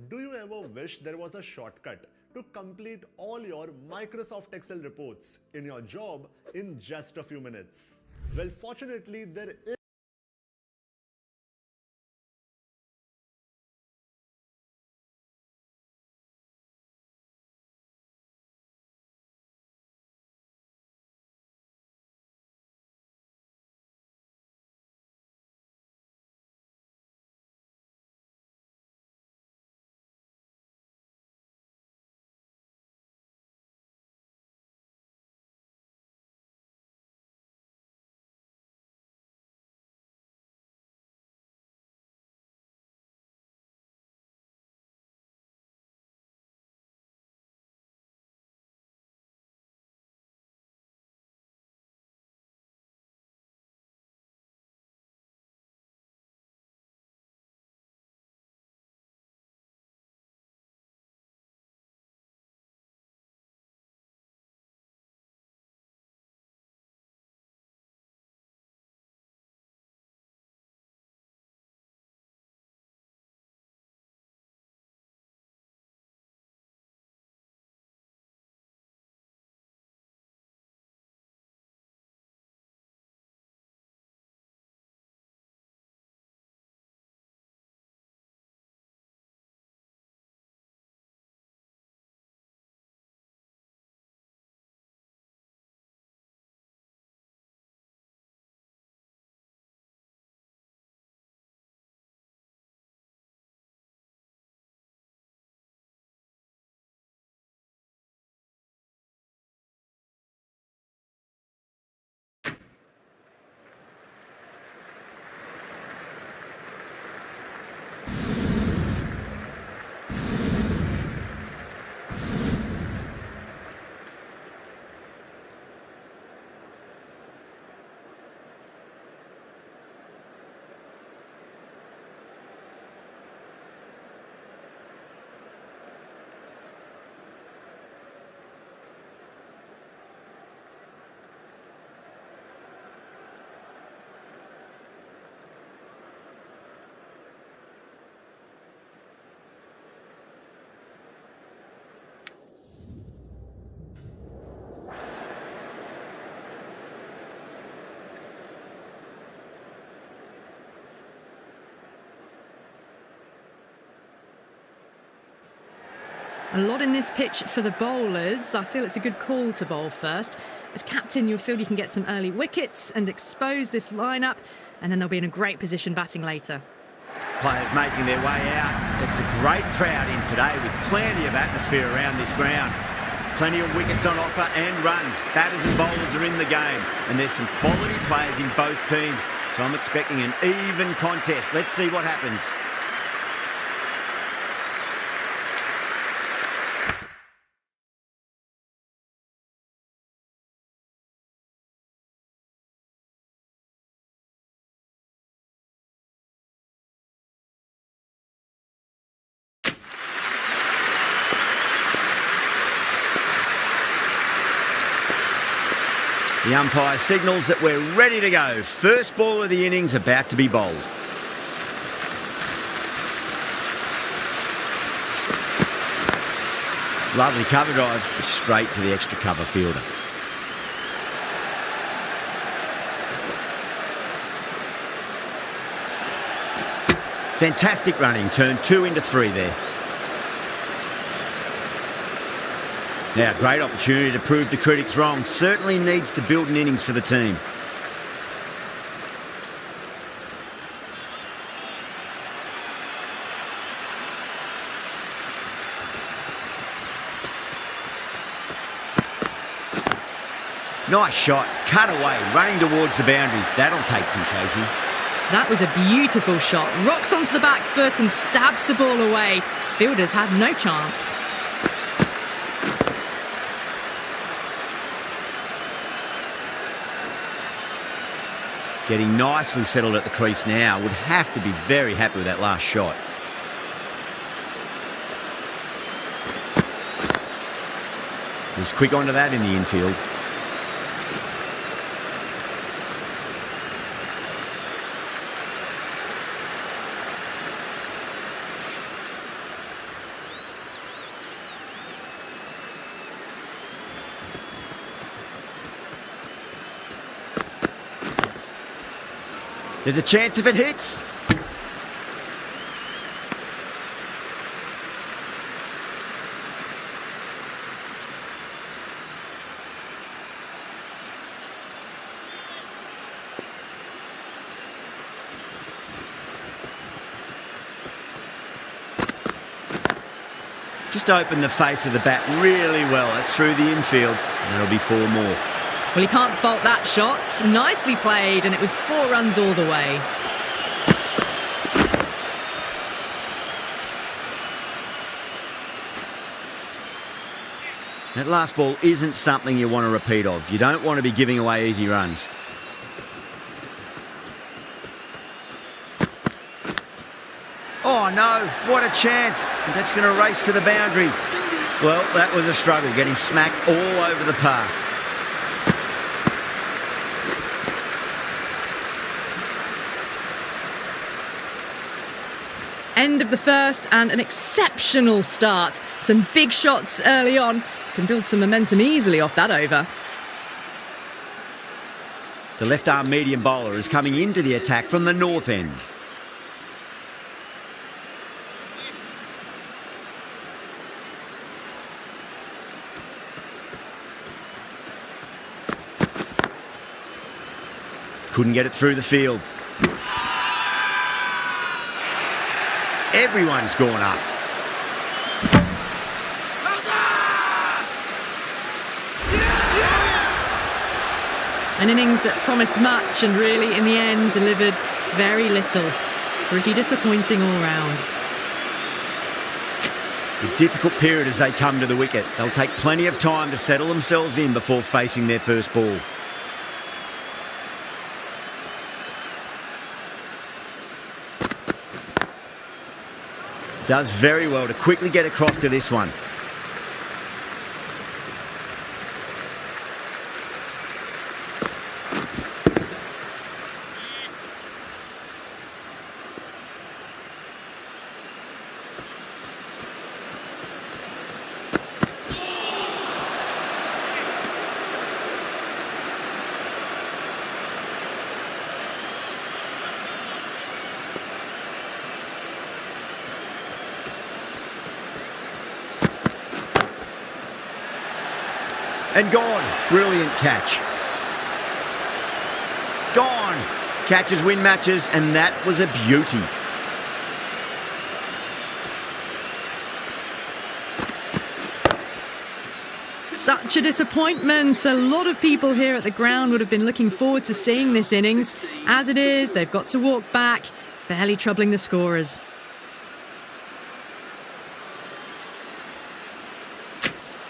Do you ever wish there was a shortcut to complete all your Microsoft Excel reports in your job in just a few minutes? Well, fortunately, there is A lot in this pitch for the bowlers. I feel it's a good call to bowl first. As captain, you'll feel you can get some early wickets and expose this lineup, and then they'll be in a great position batting later. Players making their way out. It's a great crowd in today with plenty of atmosphere around this ground. Plenty of wickets on offer and runs. Batters and bowlers are in the game, and there's some quality players in both teams. So I'm expecting an even contest. Let's see what happens. The umpire signals that we're ready to go. First ball of the innings about to be bowled. Lovely cover drive, straight to the extra cover fielder. Fantastic running, turned 2 into 3 there. Now, great opportunity to prove the critics wrong. Certainly needs to build an innings for the team. Nice shot, cut away, running towards the boundary. That'll take some chasing. That was a beautiful shot. Rocks onto the back foot and stabs the ball away. Fielders had no chance. Getting nicely settled at the crease now. Would have to be very happy with that last shot. Was quick onto that in the infield. There's a chance if it hits. Just opened the face of the bat really well. It's through the infield, and that'll be 4 more. Well, you can't fault that shot. Nicely played, and it was 4 runs all the way. That last ball isn't something you want to repeat of. You don't want to be giving away easy runs. Oh no, what a chance. That's going to race to the boundary. Well, that was a struggle, getting smacked all over the park. End of the first and an exceptional start. Some big shots early on. Can build some momentum easily off that over. The left-arm medium bowler is coming into the attack from the north end. Couldn't get it through the field. Everyone's gone up. An innings that promised much and really, in the end, delivered very little. Pretty disappointing all round. A difficult period as they come to the wicket. They'll take plenty of time to settle themselves in before facing their first ball. Does very well to quickly get across to this one. And gone. Brilliant catch. Gone. Catches win matches, and that was a beauty. Such a disappointment. A lot of people here at the ground would have been looking forward to seeing this innings. As it is, they've got to walk back, barely troubling the scorers.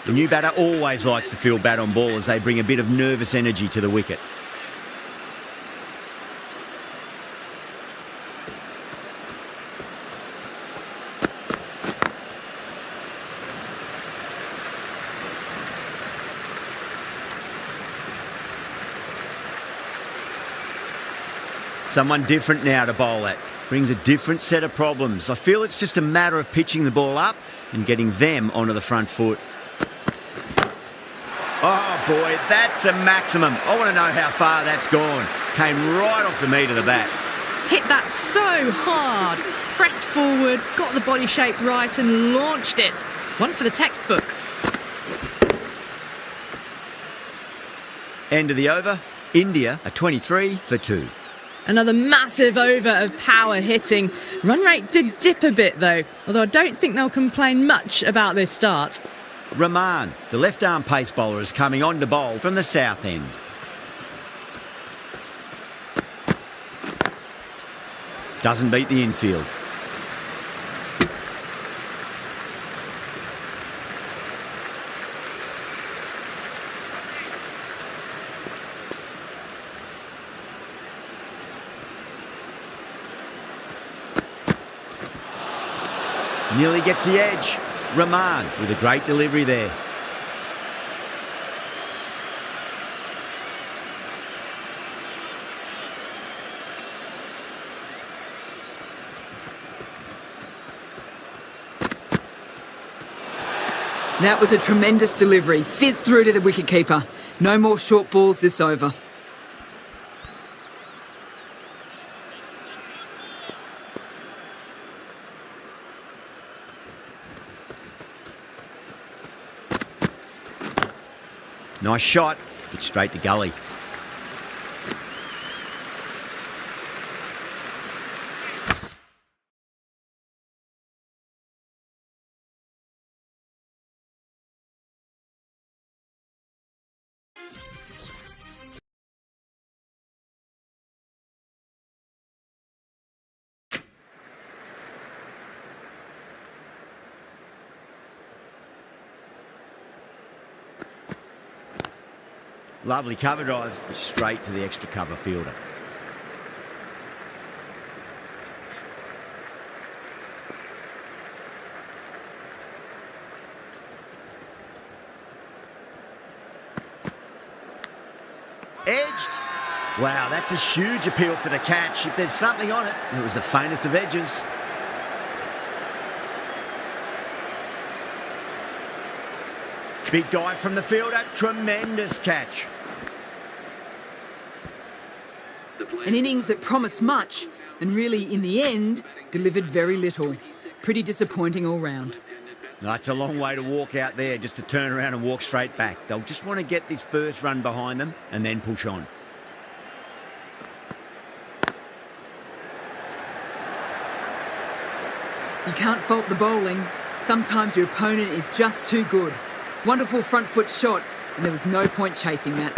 The new batter always likes to feel bat on ball as they bring a bit of nervous energy to the wicket. Someone different now to bowl at. Brings a different set of problems. I feel it's just a matter of pitching the ball up and getting them onto the front foot. Oh boy, that's a maximum. I want to know how far that's gone. Came right off the meat of the bat. Hit that so hard. Pressed forward, got the body shape right and launched it. One for the textbook. End of the over. India are 23 for 2. Another massive over of power hitting. Run rate did dip a bit though, although I don't think they'll complain much about this start. Rahman, the left-arm pace bowler, is coming on to bowl from the south end. Doesn't beat the infield. Nearly gets the edge. Rahman with a great delivery there. That was a tremendous delivery. Fizzed through to the wicketkeeper. No more short balls this over. Nice shot, but straight to gully. Lovely cover drive, straight to the extra cover fielder. Edged. Wow, that's a huge appeal for the catch. If there's something on it, it was the faintest of edges. Big dive from the fielder, tremendous catch. An innings that promised much and really, in the end, delivered very little. Pretty disappointing all round. No, it's a long way to walk out there just to turn around and walk straight back. They'll just want to get this first run behind them and then push on. You can't fault the bowling. Sometimes your opponent is just too good. Wonderful front foot shot, and there was no point chasing that.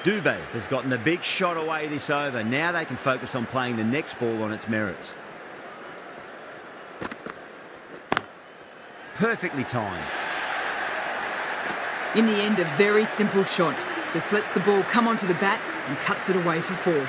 Dubé has gotten the big shot away this over. Now they can focus on playing the next ball on its merits. Perfectly timed. In the end, a very simple shot. Just lets the ball come onto the bat and cuts it away for 4.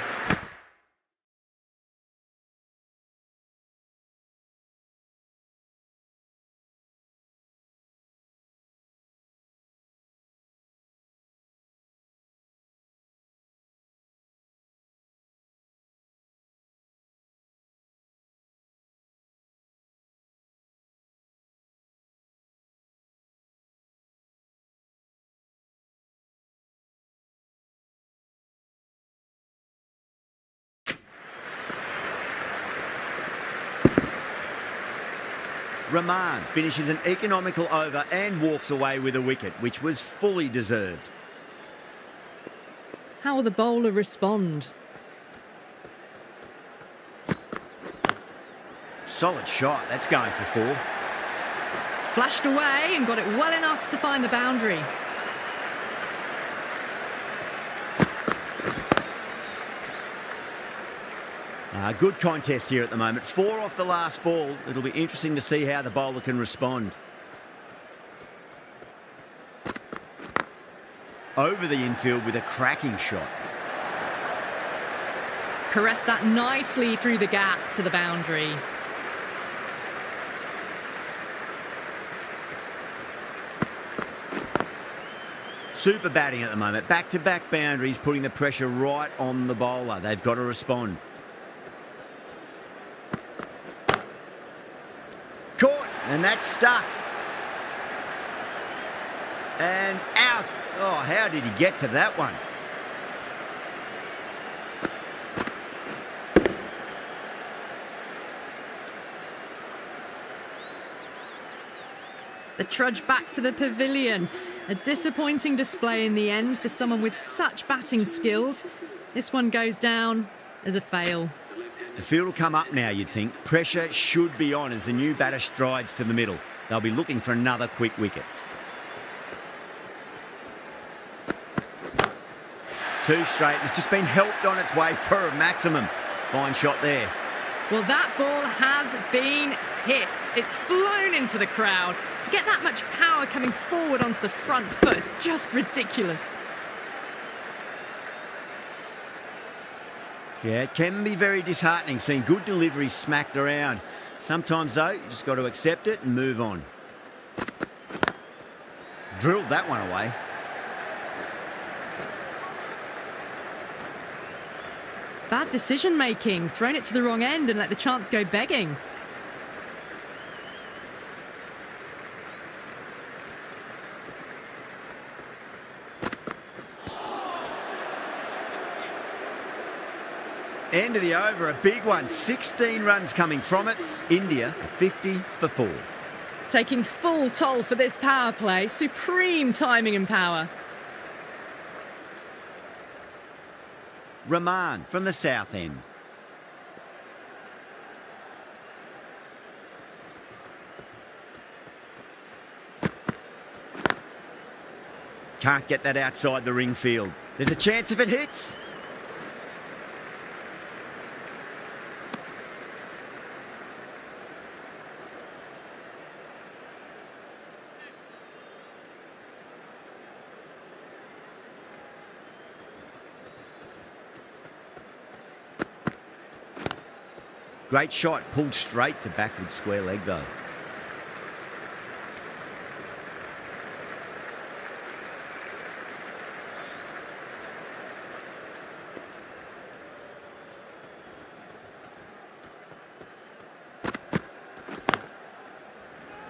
Rahman finishes an economical over and walks away with a wicket, which was fully deserved. How will the bowler respond? Solid shot, that's going for 4. Flashed away and got it well enough to find the boundary. Good contest here at the moment. 4 off the last ball. It'll be interesting to see how the bowler can respond. Over the infield with a cracking shot. Caressed that nicely through the gap to the boundary. Super batting at the moment. Back-to-back boundaries, putting the pressure right on the bowler. They've got to respond. Caught, and that's stuck. And out. Oh, how did he get to that one? The trudge back to the pavilion. A disappointing display in the end for someone with such batting skills. This one goes down as a fail. The field will come up now, you'd think. Pressure should be on as the new batter strides to the middle. They'll be looking for another quick wicket. Two straight. It's just been helped on its way for a maximum. Fine shot there. Well, that ball has been hit. It's flown into the crowd. To get that much power coming forward onto the front foot is just ridiculous. Yeah, it can be very disheartening seeing good deliveries smacked around. Sometimes, though, you just got to accept it and move on. Drilled that one away. Bad decision making. Thrown it to the wrong end and let the chance go begging. End of the over, a big one. 16 runs coming from it. India 50 for 4. Taking full toll for this power play. Supreme timing and power. Rahman from the south end. Can't get that outside the ring field. There's a chance if it hits. Great shot, pulled straight to backward square leg though.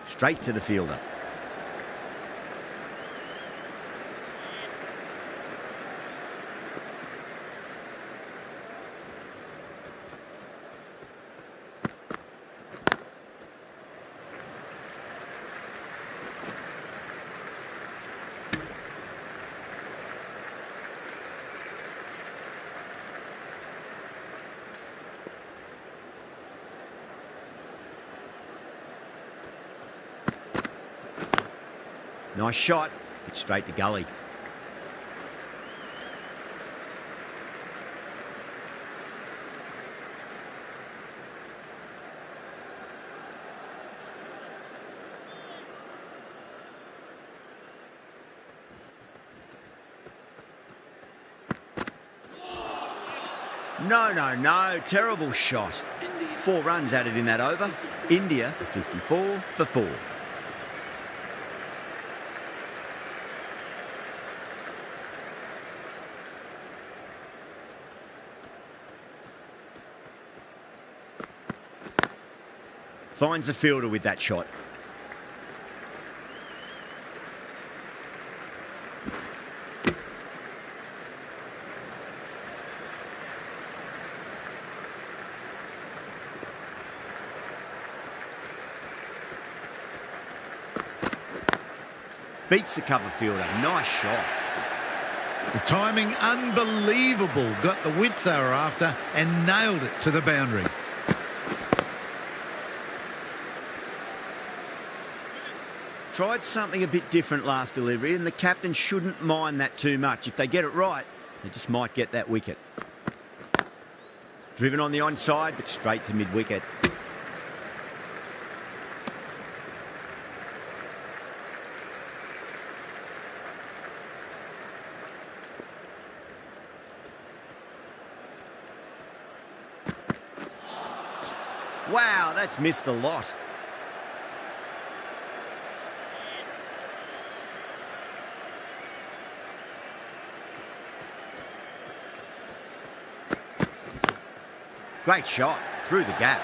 Straight to the fielder. Nice shot, but straight to gully. No, terrible shot. 4 runs added in that over. India 54 for 4. Finds the fielder with that shot. Beats the cover fielder. Nice shot. The timing unbelievable. Got the width they were after and nailed it to the boundary. Tried something a bit different last delivery, and the captain shouldn't mind that too much. If they get it right, they just might get that wicket. Driven on the onside, but straight to mid-wicket. Wow, that's missed a lot. Great shot, through the gap.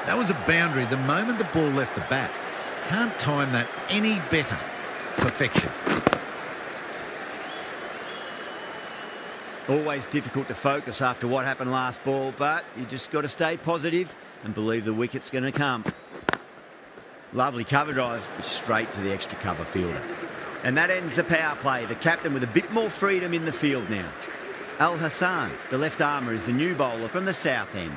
That was a boundary the moment the ball left the bat. Can't time that any better. Perfection. Always difficult to focus after what happened last ball, but you just got to stay positive and believe the wicket's going to come. Lovely cover drive, straight to the extra cover fielder. And that ends the power play. The captain with a bit more freedom in the field now. Al Hassan, the left armour, is the new bowler from the south end.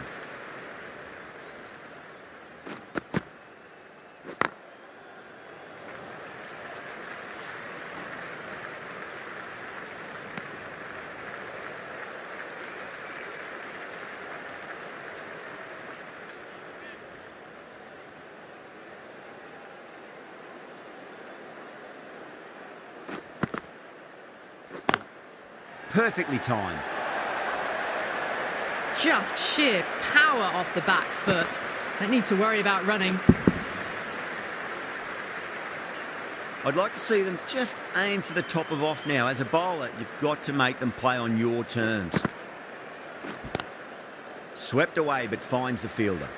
Perfectly timed. Just sheer power off the back foot. Don't need to worry about running. I'd like to see them just aim for the top of off now. As a bowler, you've got to make them play on your terms. Swept away, but finds the fielder.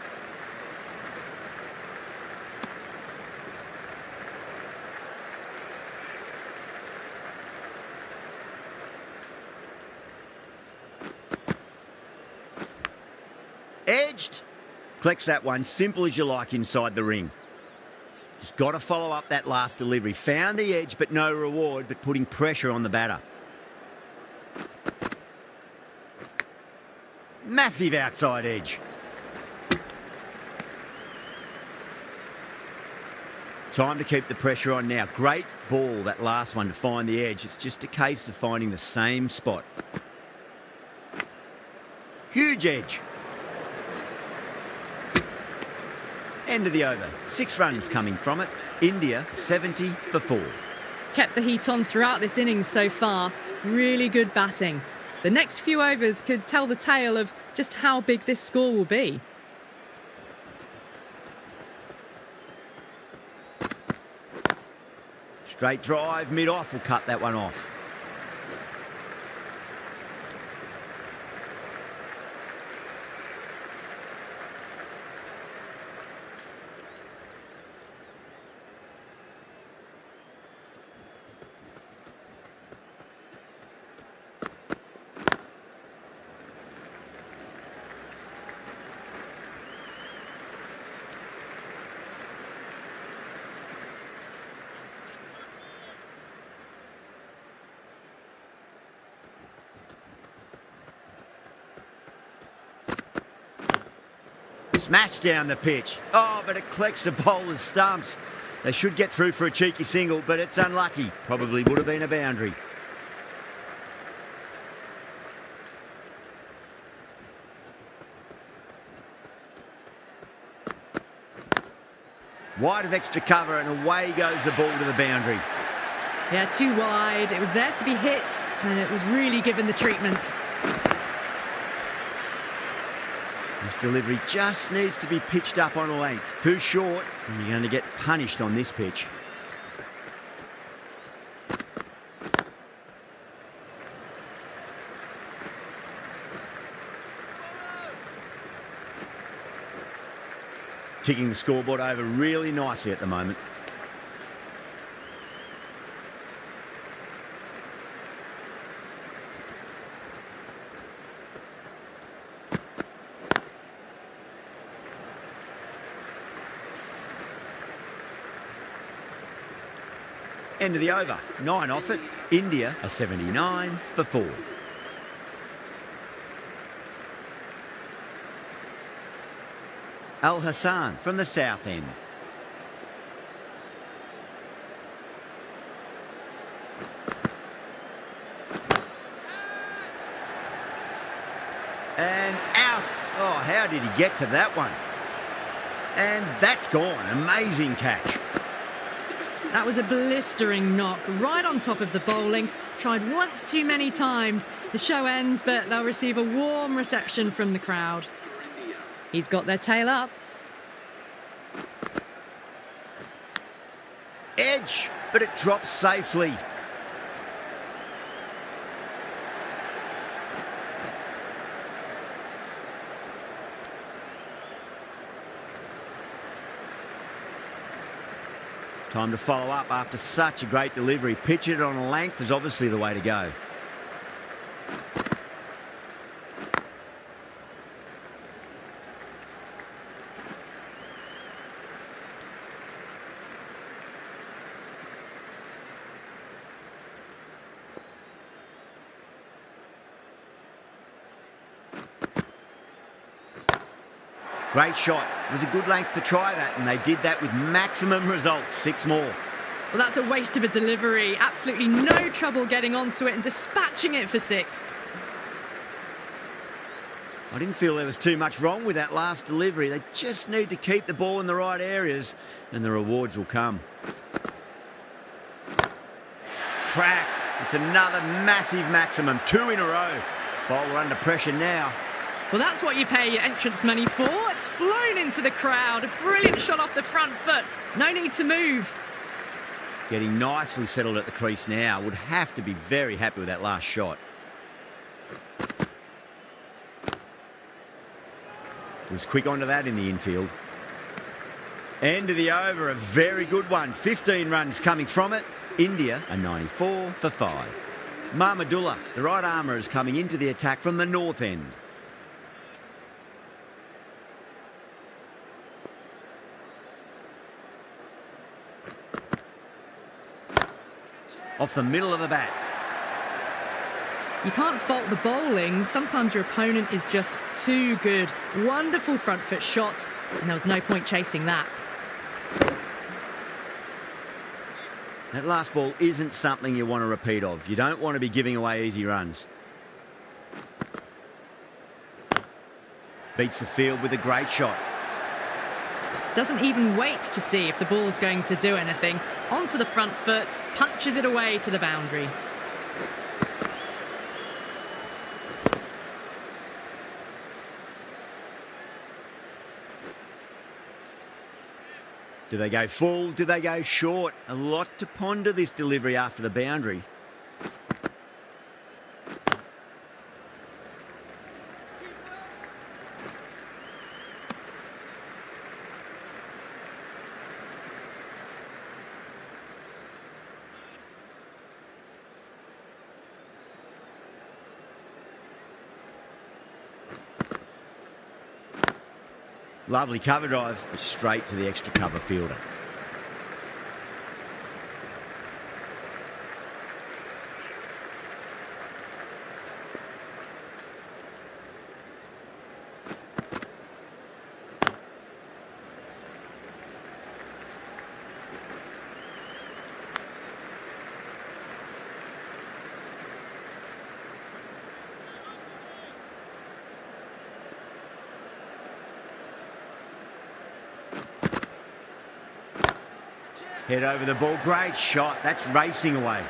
Edged. Collects that one, simple as you like inside the ring. got to follow up that last delivery. Found the edge, but no reward, but putting pressure on the batter. Massive outside edge. Time to keep the pressure on now. Great ball, that last one, to find the edge. It's just a case of finding the same spot. Huge edge. End of the over. 6 runs coming from it. India 70 for 4. Kept the heat on throughout this innings so far. Really good batting. The next few overs could tell the tale of just how big this score will be. Straight drive, mid-off will cut that one off. Smash down the pitch. Oh, but it collects the bowler's stumps. They should get through for a cheeky single, but it's unlucky. Probably would have been a boundary. Wide of extra cover, and away goes the ball to the boundary. Yeah, too wide. It was there to be hit, and it was really given the treatment. This delivery just needs to be pitched up on a length. Too short, and you're going to get punished on this pitch. Ticking the scoreboard over really nicely at the moment. End of the over. 9 off it. India are 79 for 4. Al Hassan from the south end. And out. Oh, how did he get to that one? And that's gone. Amazing catch. That was a blistering knock right on top of the bowling. Tried once too many times. The show ends, but they'll receive a warm reception from the crowd. He's got their tail up. Edge, but it drops safely. Time to follow up after such a great delivery. Pitch it on a length is obviously the way to go. Great shot. It was a good length to try that, and they did that with maximum results. 6 more. Well, that's a waste of a delivery. Absolutely no trouble getting onto it and dispatching it for 6. I didn't feel there was too much wrong with that last delivery. They just need to keep the ball in the right areas, and the rewards will come. Crack. It's another massive maximum. 2 in a row. Bowler under pressure now. Well, that's what you pay your entrance money for. It's flown into the crowd. A brilliant shot off the front foot. No need to move. Getting nicely settled at the crease now. Would have to be very happy with that last shot. Was quick onto that in the infield. End of the over, a very good one. 15 runs coming from it. India are 94 for 5. Mahmudullah, the right armour, is coming into the attack from the north end. off the middle of the bat. You can't fault the bowling. Sometimes your opponent is just too good. Wonderful front foot shot, and there was no point chasing that. That last ball isn't something you want to repeat of. You don't want to be giving away easy runs. Beats the field with a great shot. Doesn't even wait to see if the ball's going to do anything. Onto the front foot, punches it away to the boundary. Do they go full? Do they go short? A lot to ponder this delivery after the boundary. Lovely cover drive, straight to the extra cover fielder. Head over the ball, great shot, that's racing away.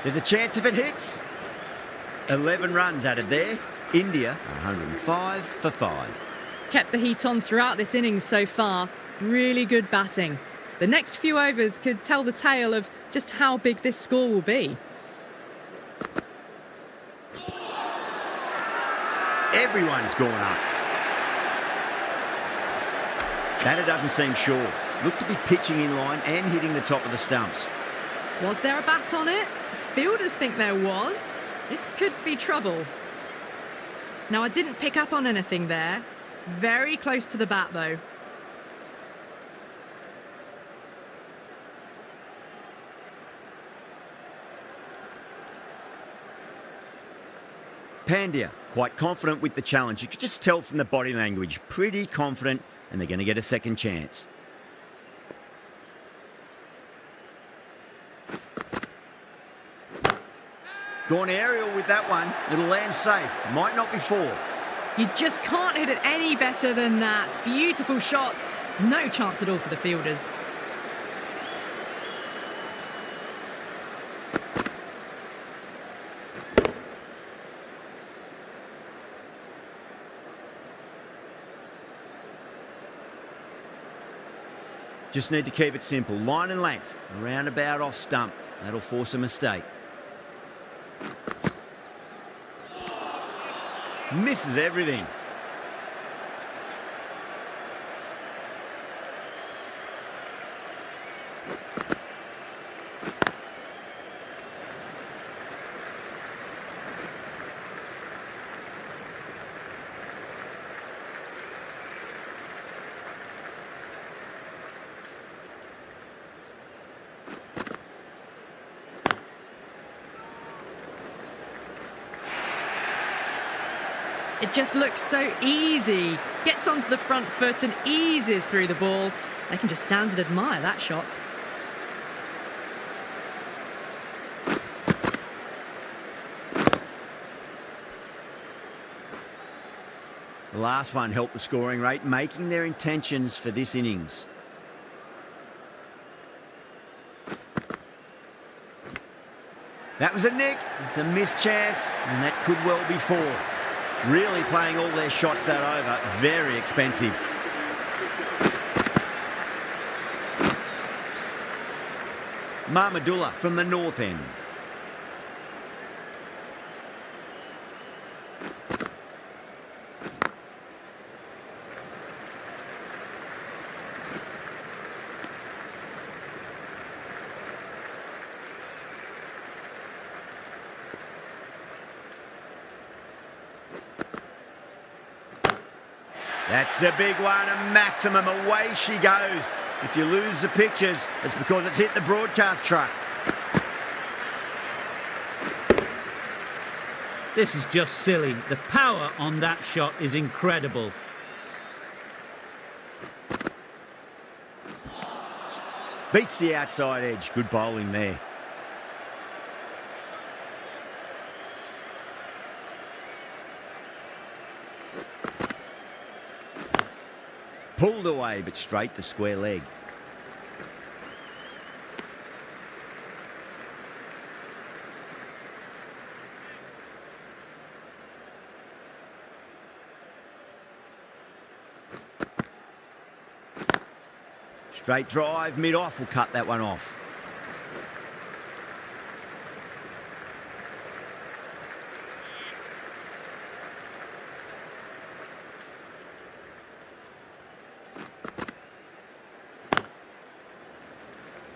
There's a chance if it hits. 11 runs added there. India, 105 for 5. Kept the heat on throughout this innings so far. Really good batting. The next few overs could tell the tale of just how big this score will be. Everyone's gone up. Batter doesn't seem sure. Looked to be pitching in line and hitting the top of the stumps. Was there a bat on it? Fielders think there was. This could be trouble. Now, I didn't pick up on anything there. Very close to the bat, though. Pandya, quite confident with the challenge. You could just tell from the body language. Pretty confident, and they're going to get a second chance. Gone aerial with that one. It'll land safe. Might not be 4. You just can't hit it any better than that. Beautiful shot. No chance at all for the fielders. Just need to keep it simple. Line and length. Around about off stump. That'll force a mistake. Misses everything. It just looks so easy. Gets onto the front foot and eases through the ball. They can just stand and admire that shot. The last one helped the scoring rate, making their intentions for this innings. That was a nick. It's a missed chance, and that could well be 4. Really playing all their shots that over. Very expensive. Mahmudullah from the north end. That's a big one, a maximum. Away she goes. If you lose the pictures, it's because it's hit the broadcast truck. This is just silly. The power on that shot is incredible. Beats the outside edge. Good bowling there. Pulled away, but straight to square leg. Straight drive, mid-off will cut that one off.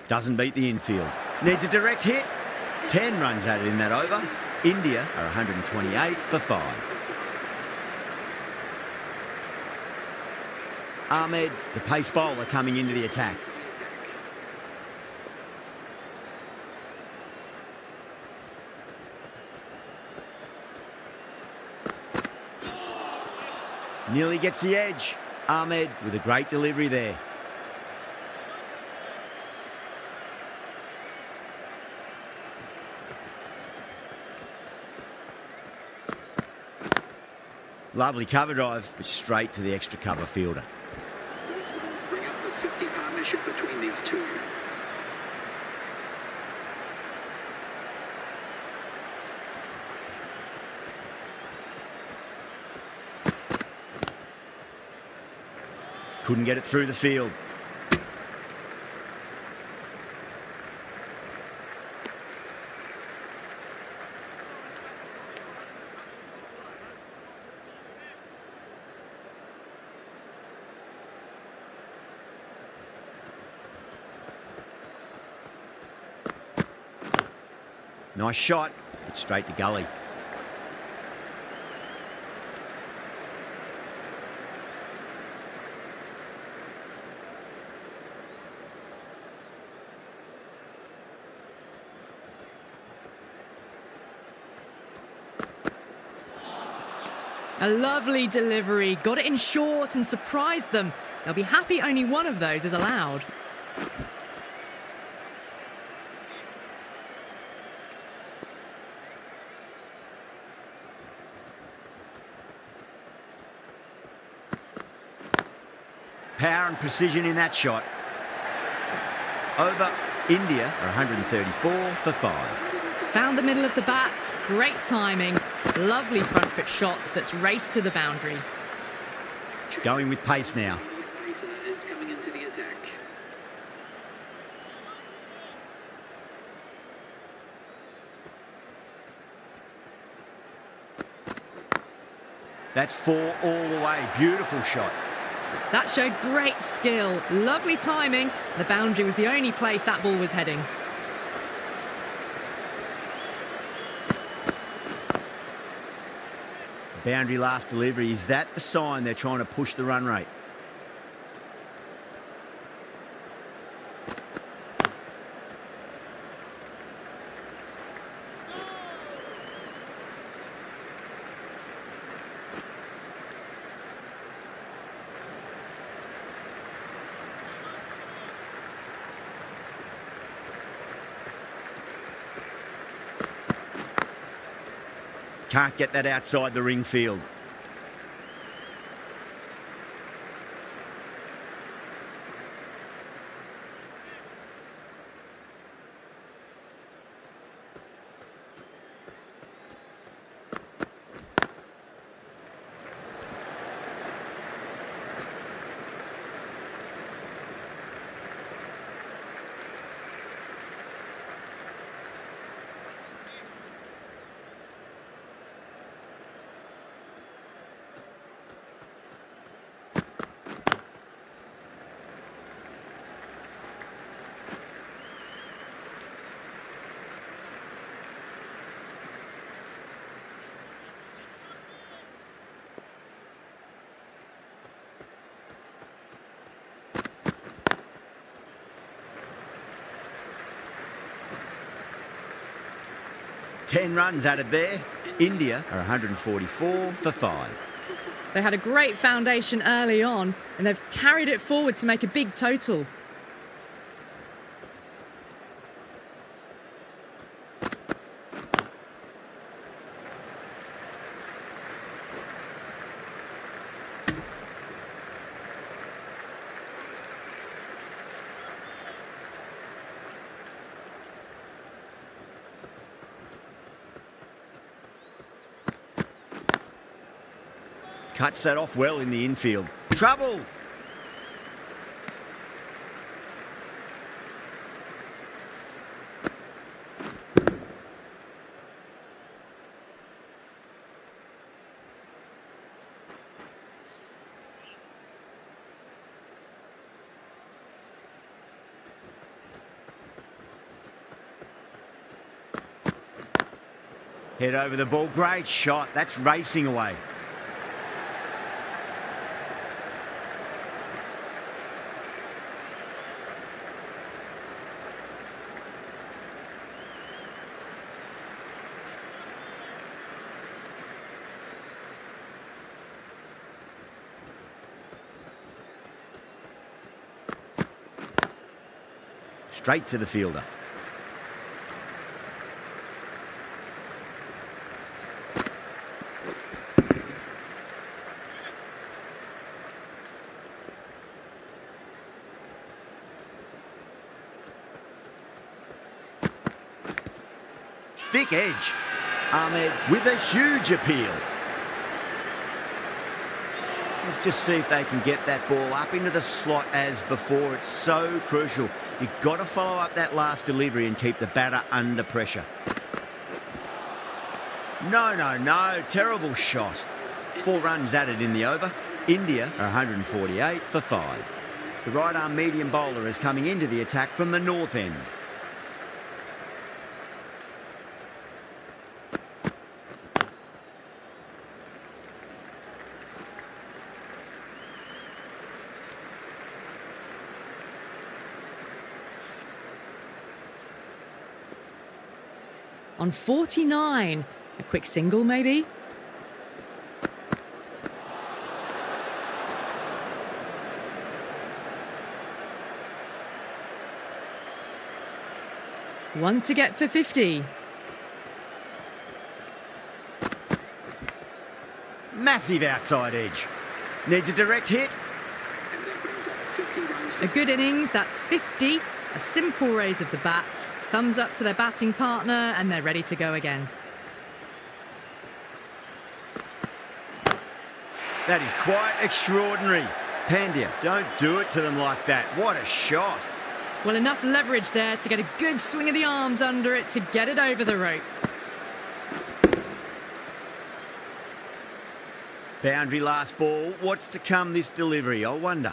Doesn't beat the infield. Needs a direct hit. 10 runs added in that over. India are 128 for 5. Ahmed, the pace bowler, coming into the attack. Nearly gets the edge. Ahmed with a great delivery there. Lovely cover drive, but straight to the extra cover fielder. Bring up the 50 partnership between these two. Couldn't get it through the field. Nice shot, but straight to gully. A lovely delivery, got it in short and surprised them. They'll be happy only one of those is allowed. Power and precision in that shot. Over. India are 134 for 5. Found the middle of the bat, great timing. Lovely front foot shots that's raced to the boundary. Going with pace now. Pacer is coming into the attack. That's 4 all the way. Beautiful shot. That showed great skill, lovely timing. The boundary was the only place that ball was heading. Boundary last delivery. Is that the sign they're trying to push the run rate? Can't get that outside the ring field. 10 runs added there. India are 144 for 5. They had a great foundation early on, and they've carried it forward to make a big total. Cuts that off well in the infield. Trouble! Head over the ball. Great shot. That's racing away. Straight to the fielder. Thick edge. Ahmed with a huge appeal. Let's just see if they can get that ball up into the slot as before. It's so crucial. You've got to follow up that last delivery and keep the batter under pressure. No. Terrible shot. 4 runs added in the over. India are 148 for 5. The right-arm medium bowler is coming into the attack from the north end. On 49. A quick single, maybe? One to get for 50. Massive outside edge. Needs a direct hit. A good innings, that's 50. A simple raise of the bats. Thumbs up to their batting partner, and they're ready to go again. That is quite extraordinary. Pandya, don't do it to them like that. What a shot. Well, enough leverage there to get a good swing of the arms under it to get it over the rope. Boundary last ball. What's to come this delivery, I wonder.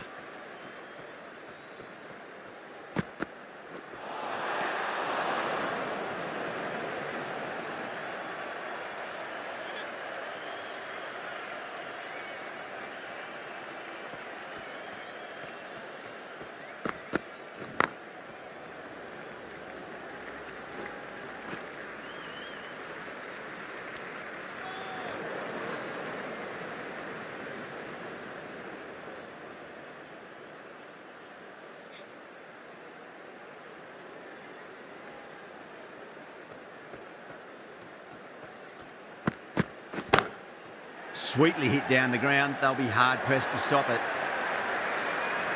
Sweetly hit down the ground. They'll be hard-pressed to stop it.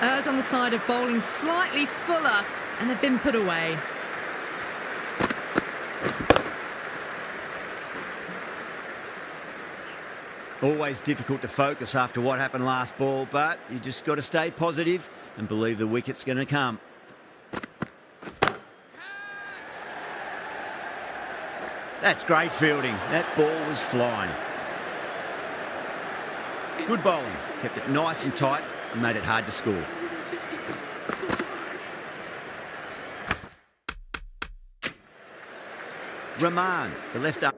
Errs on the side of bowling slightly fuller, and they've been put away. Always difficult to focus after what happened last ball, but you just got to stay positive and believe the wicket's going to come. That's great fielding. That ball was flying. Good bowling. Kept it nice and tight and made it hard to score. Rahman, the left arm.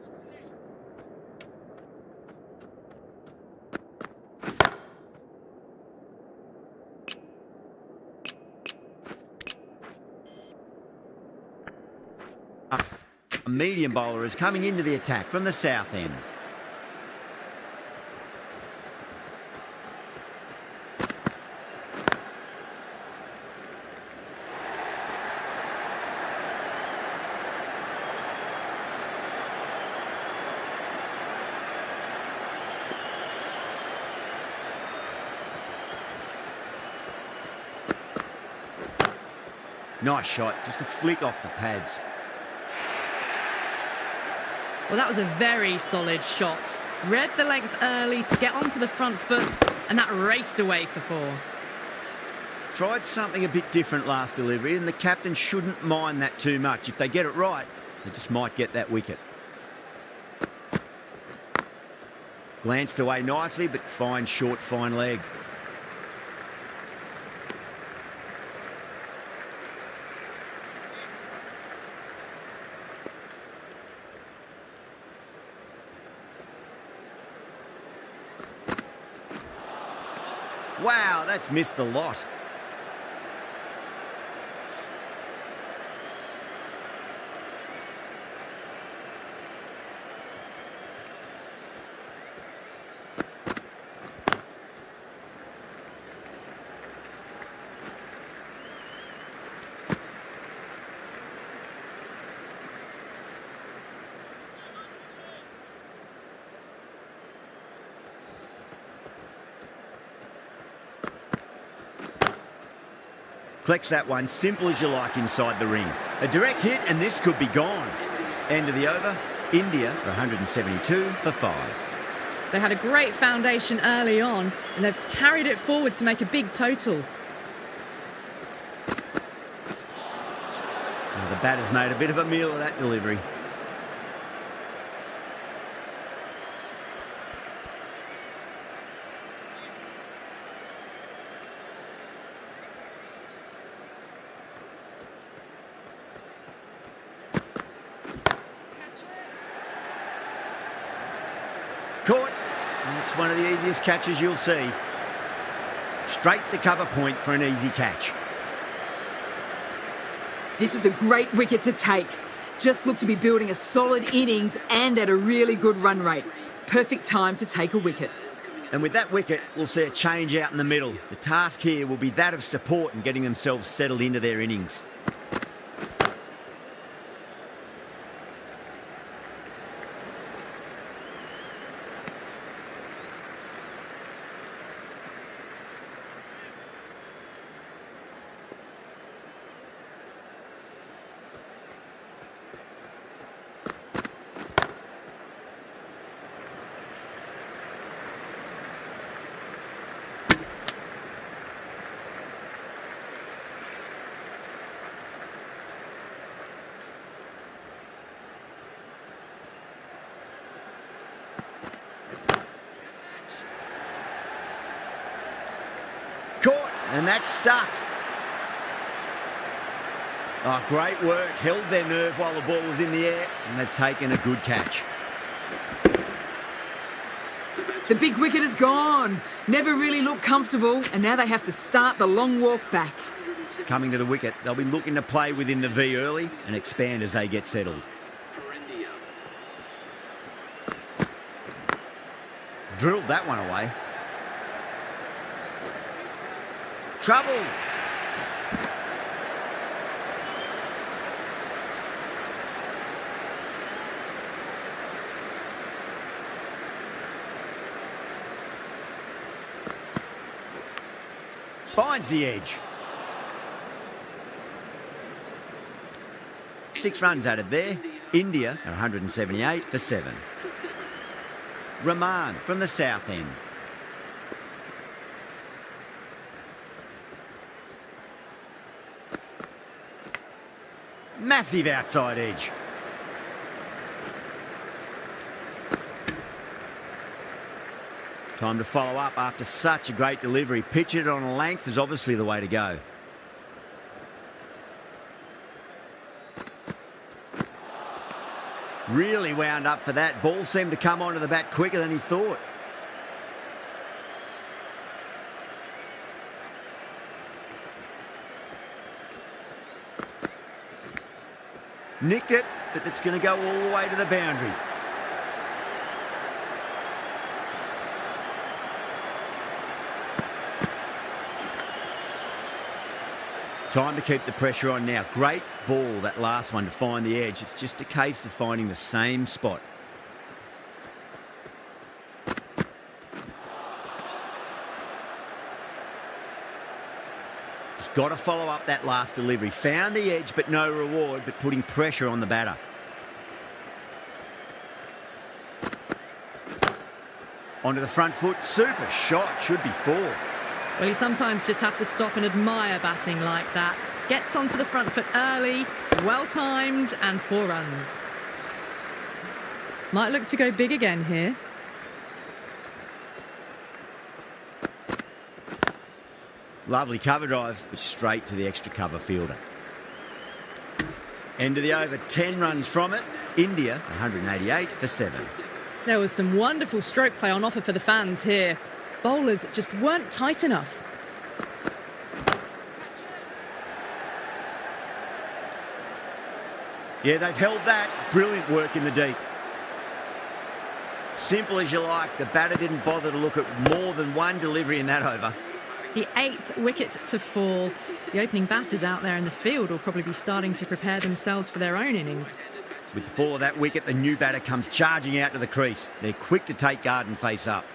A medium bowler is coming into the attack from the south end. Nice shot, just a flick off the pads. Well, that was a very solid shot. Read the length early to get onto the front foot, and that raced away for 4. Tried something a bit different last delivery, and the captain shouldn't mind that too much. If they get it right, they just might get that wicket. Glanced away nicely, but fine short, fine leg. Wow, that's missed the lot. Collects that one, simple as you like inside the ring. A direct hit and this could be gone. End of the over, India for 172 for 5. They had a great foundation early on, and they've carried it forward to make a big total. Now the batter's made a bit of a meal of that delivery. Caught. And it's one of the easiest catches you'll see. Straight to cover point for an easy catch. This is a great wicket to take. Just look to be building a solid innings and at a really good run rate. Perfect time to take a wicket. And with that wicket, we'll see a change out in the middle. The task here will be that of support and getting themselves settled into their innings. Caught, and that's stuck. Oh, great work. Held their nerve while the ball was in the air, and they've taken a good catch. The big wicket is gone. Never really looked comfortable, and now they have to start the long walk back. Coming to the wicket, they'll be looking to play within the V early and expand as they get settled. Drilled that one away. Trouble. Finds the edge. 6 runs added there. India are 178 for 7. Rahman from the south end. Massive outside edge. Time to follow up after such a great delivery. Pitch it on a length is obviously the way to go. Really wound up for that. Ball seemed to come onto the bat quicker than he thought. Nicked it, but that's going to go all the way to the boundary. Time to keep the pressure on now. Great ball, that last one, to find the edge. It's just a case of finding the same spot. Just got to follow up that last delivery. Found the edge, but no reward, but putting pressure on the batter. Onto the front foot. Super shot. Should be 4. Well, you sometimes just have to stop and admire batting like that. Gets onto the front foot early, well-timed, and 4 runs. Might look to go big again here. Lovely cover drive, but straight to the extra cover fielder. End of the over, 10 runs from it. India, 188 for 7. There was some wonderful stroke play on offer for the fans here. Bowlers just weren't tight enough. Yeah, they've held that. Brilliant work in the deep. Simple as you like. The batter didn't bother to look at more than one delivery in that over. The 8th wicket to fall. The opening batters out there in the field will probably be starting to prepare themselves for their own innings. With the fall of that wicket, the new batter comes charging out to the crease. They're quick to take guard and face up.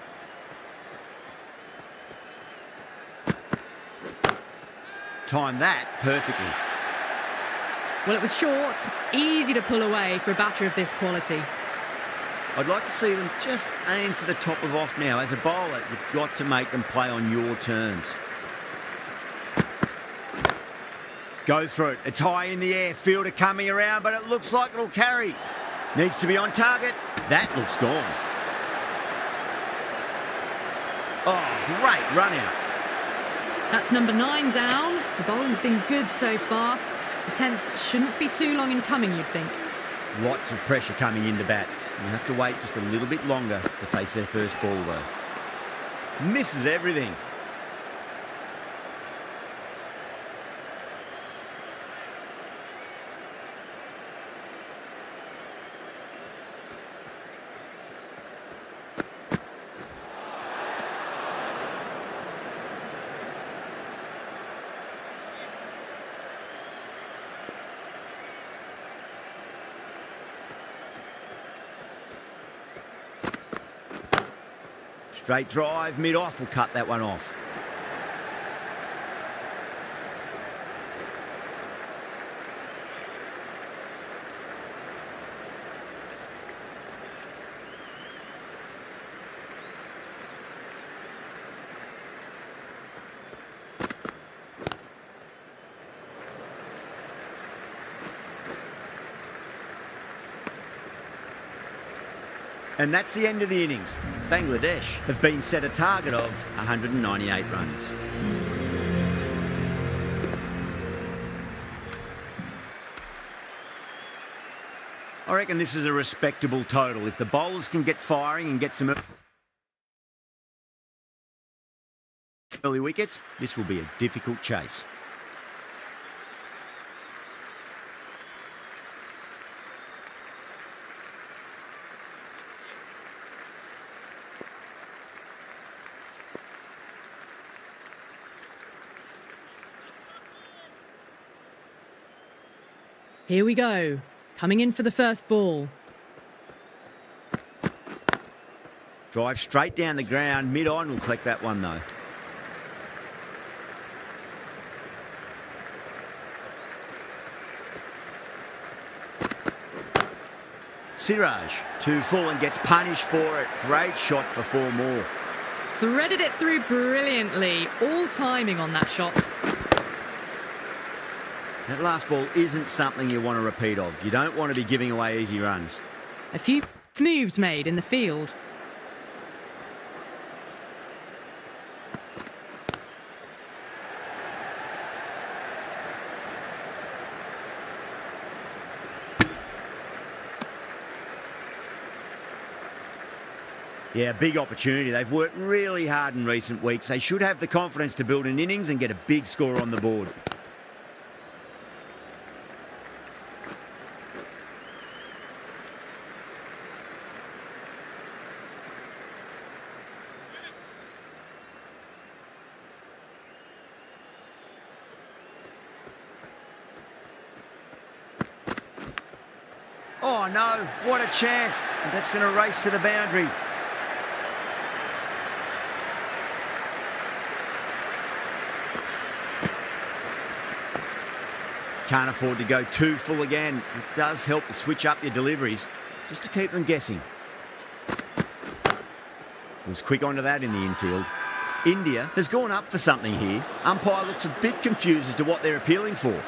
Timed that perfectly. Well, it was short, easy to pull away for a batter of this quality. I'd like to see them just aim for the top of off now. As a bowler, you've got to make them play on your terms. Go through it. It's high in the air. Fielder coming around, but it looks like it'll carry. Needs to be on target. That looks gone. Oh, great run out. That's number 9 down. The bowling's been good so far. The 10th shouldn't be too long in coming, you'd think. Lots of pressure coming into bat. You have to wait just a little bit longer to face their first ball, though. Misses everything. Straight drive, mid-off will cut that one off. And that's the end of the innings. Bangladesh have been set a target of 198 runs. I reckon this is a respectable total. If the bowlers can get firing and get some early wickets, this will be a difficult chase. Here we go. Coming in for the first ball. Drive straight down the ground, mid-on will collect that one though. Siraj, 2 full and gets punished for it. Great shot for 4 more. Threaded it through brilliantly. All timing on that shot. That last ball isn't something you want to repeat of. You don't want to be giving away easy runs. A few moves made in the field. Yeah, big opportunity. They've worked really hard in recent weeks. They should have the confidence to build an innings and get a big score on the board. Oh no, what a chance. And that's going to race to the boundary. Can't afford to go too full again. It does help to switch up your deliveries, just to keep them guessing. Was quick onto that in the infield. India has gone up for something here. Umpire looks a bit confused as to what they're appealing for.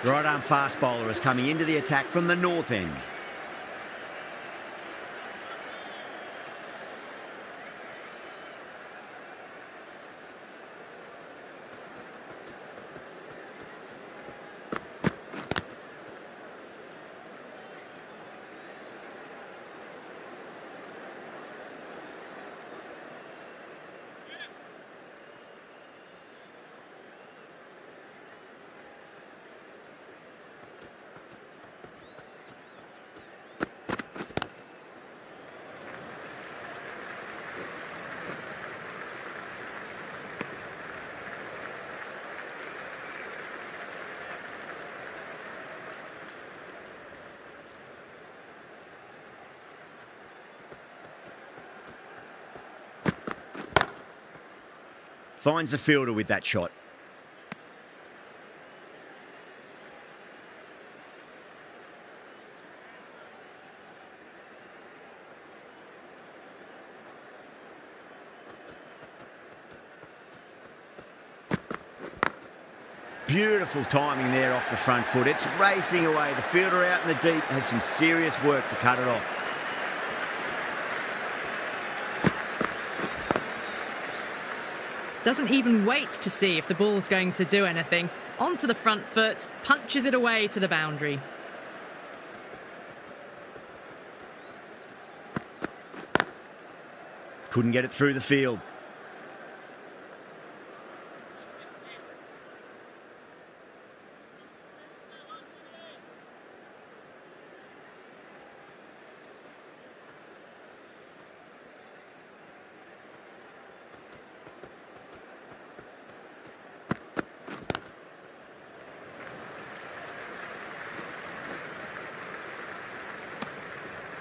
The right arm fast bowler is coming into the attack from the north end. Finds the fielder with that shot. Beautiful timing there off the front foot. It's racing away. The fielder out in the deep has some serious work to cut it off. Doesn't even wait to see if the ball's going to do anything. Onto the front foot, punches it away to the boundary. Couldn't get it through the field.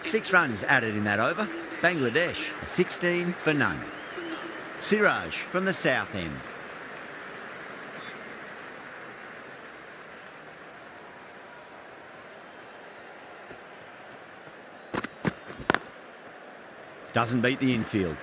Six runs added in that over. Bangladesh, 16 for none. Siraj from the south end. Doesn't beat the infield.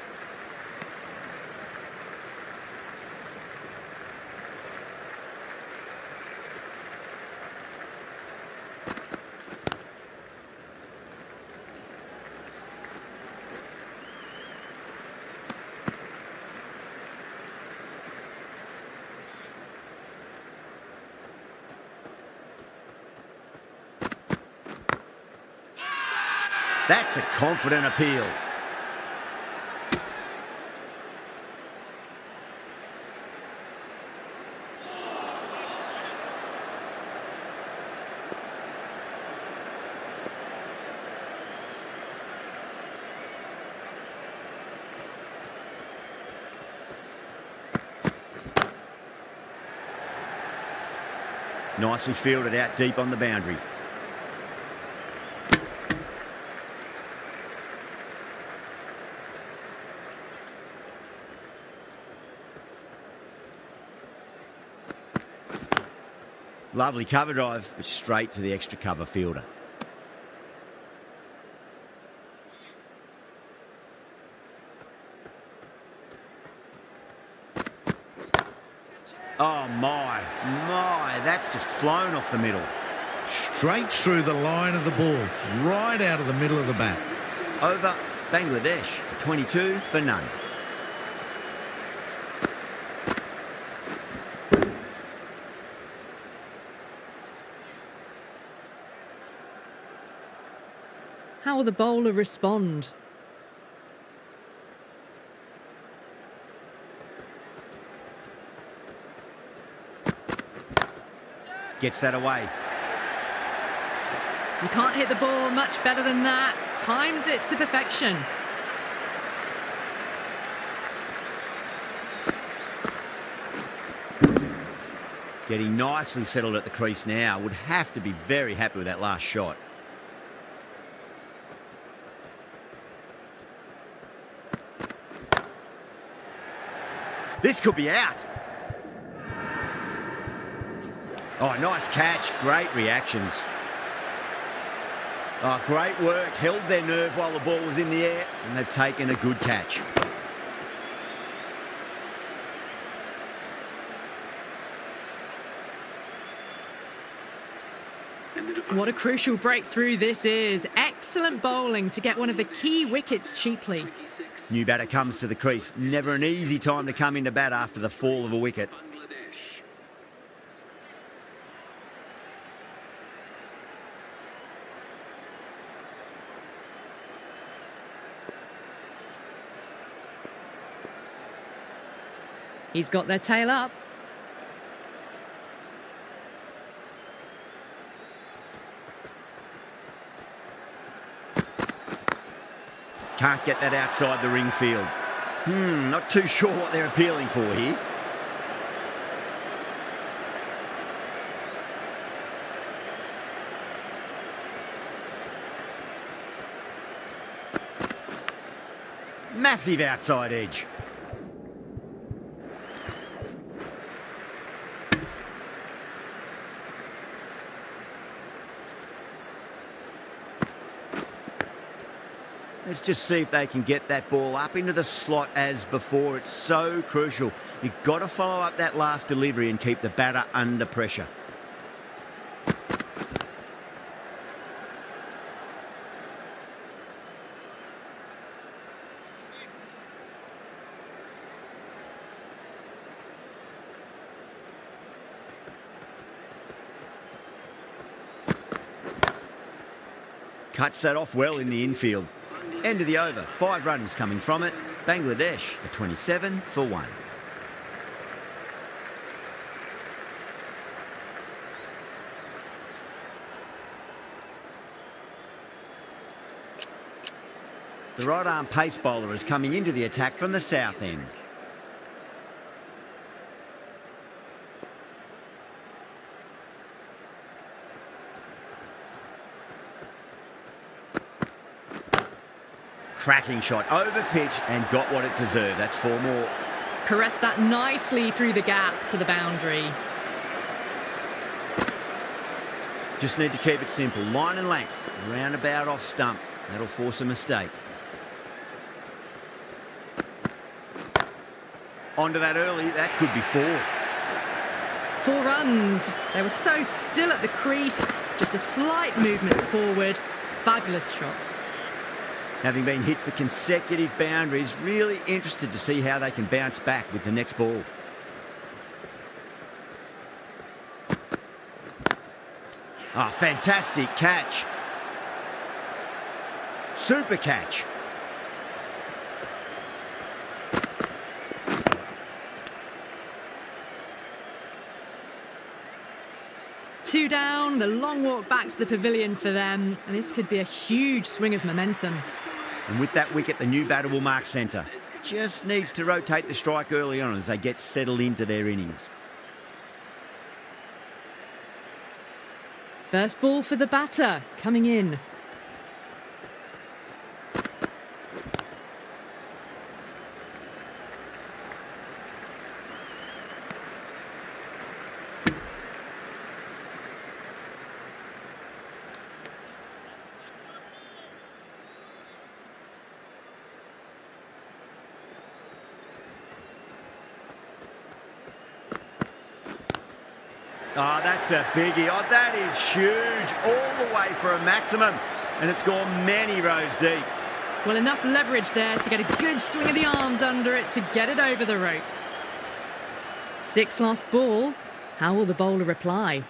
That's a confident appeal. Nicely fielded out deep on the boundary. Lovely cover drive, but straight to the extra cover fielder. Oh my, that's just flown off the middle. Straight through the line of the ball, right out of the middle of the bat. Over Bangladesh, 22 for none. How will the bowler respond? Gets that away. You can't hit the ball much better than that. Timed it to perfection. Getting nicely settled at the crease now. Would have to be very happy with that last shot. This could be out. Oh, nice catch. Great reactions. Oh, great work. Held their nerve while the ball was in the air, and they've taken a good catch. What a crucial breakthrough this is. Excellent bowling to get one of the key wickets cheaply. New batter comes to the crease. Never an easy time to come into bat after the fall of a wicket. He's got their tail up. Can't get that outside the ring field. Not too sure what they're appealing for here. Massive outside edge. Let's just see if they can get that ball up into the slot as before. It's so crucial. You've got to follow up that last delivery and keep the batter under pressure. Cuts that off well in the infield. End of the over, 5 runs coming from it. Bangladesh, a 27 for 1. The right arm pace bowler is coming into the attack from the south end. Cracking shot, over pitch and got what it deserved. That's 4 more. Caressed that nicely through the gap to the boundary. Just need to keep it simple. Line and length, roundabout off stump. That'll force a mistake. Onto that early, that could be 4. 4 runs. They were so still at the crease. Just a slight movement forward. Fabulous shot. Having been hit for consecutive boundaries, really interested to see how they can bounce back with the next ball. Ah, fantastic catch. Super catch. Two down, the long walk back to the pavilion for them, and this could be a huge swing of momentum. And with that wicket, the new batter will mark centre. Just needs to rotate the strike early on as they get settled into their innings. First ball for the batter, coming in. Oh, that's a biggie. Oh, that is huge. All the way for a maximum. And it's gone many rows deep. Well, enough leverage there to get a good swing of the arms under it to get it over the rope. 6 lost ball. How will the bowler reply?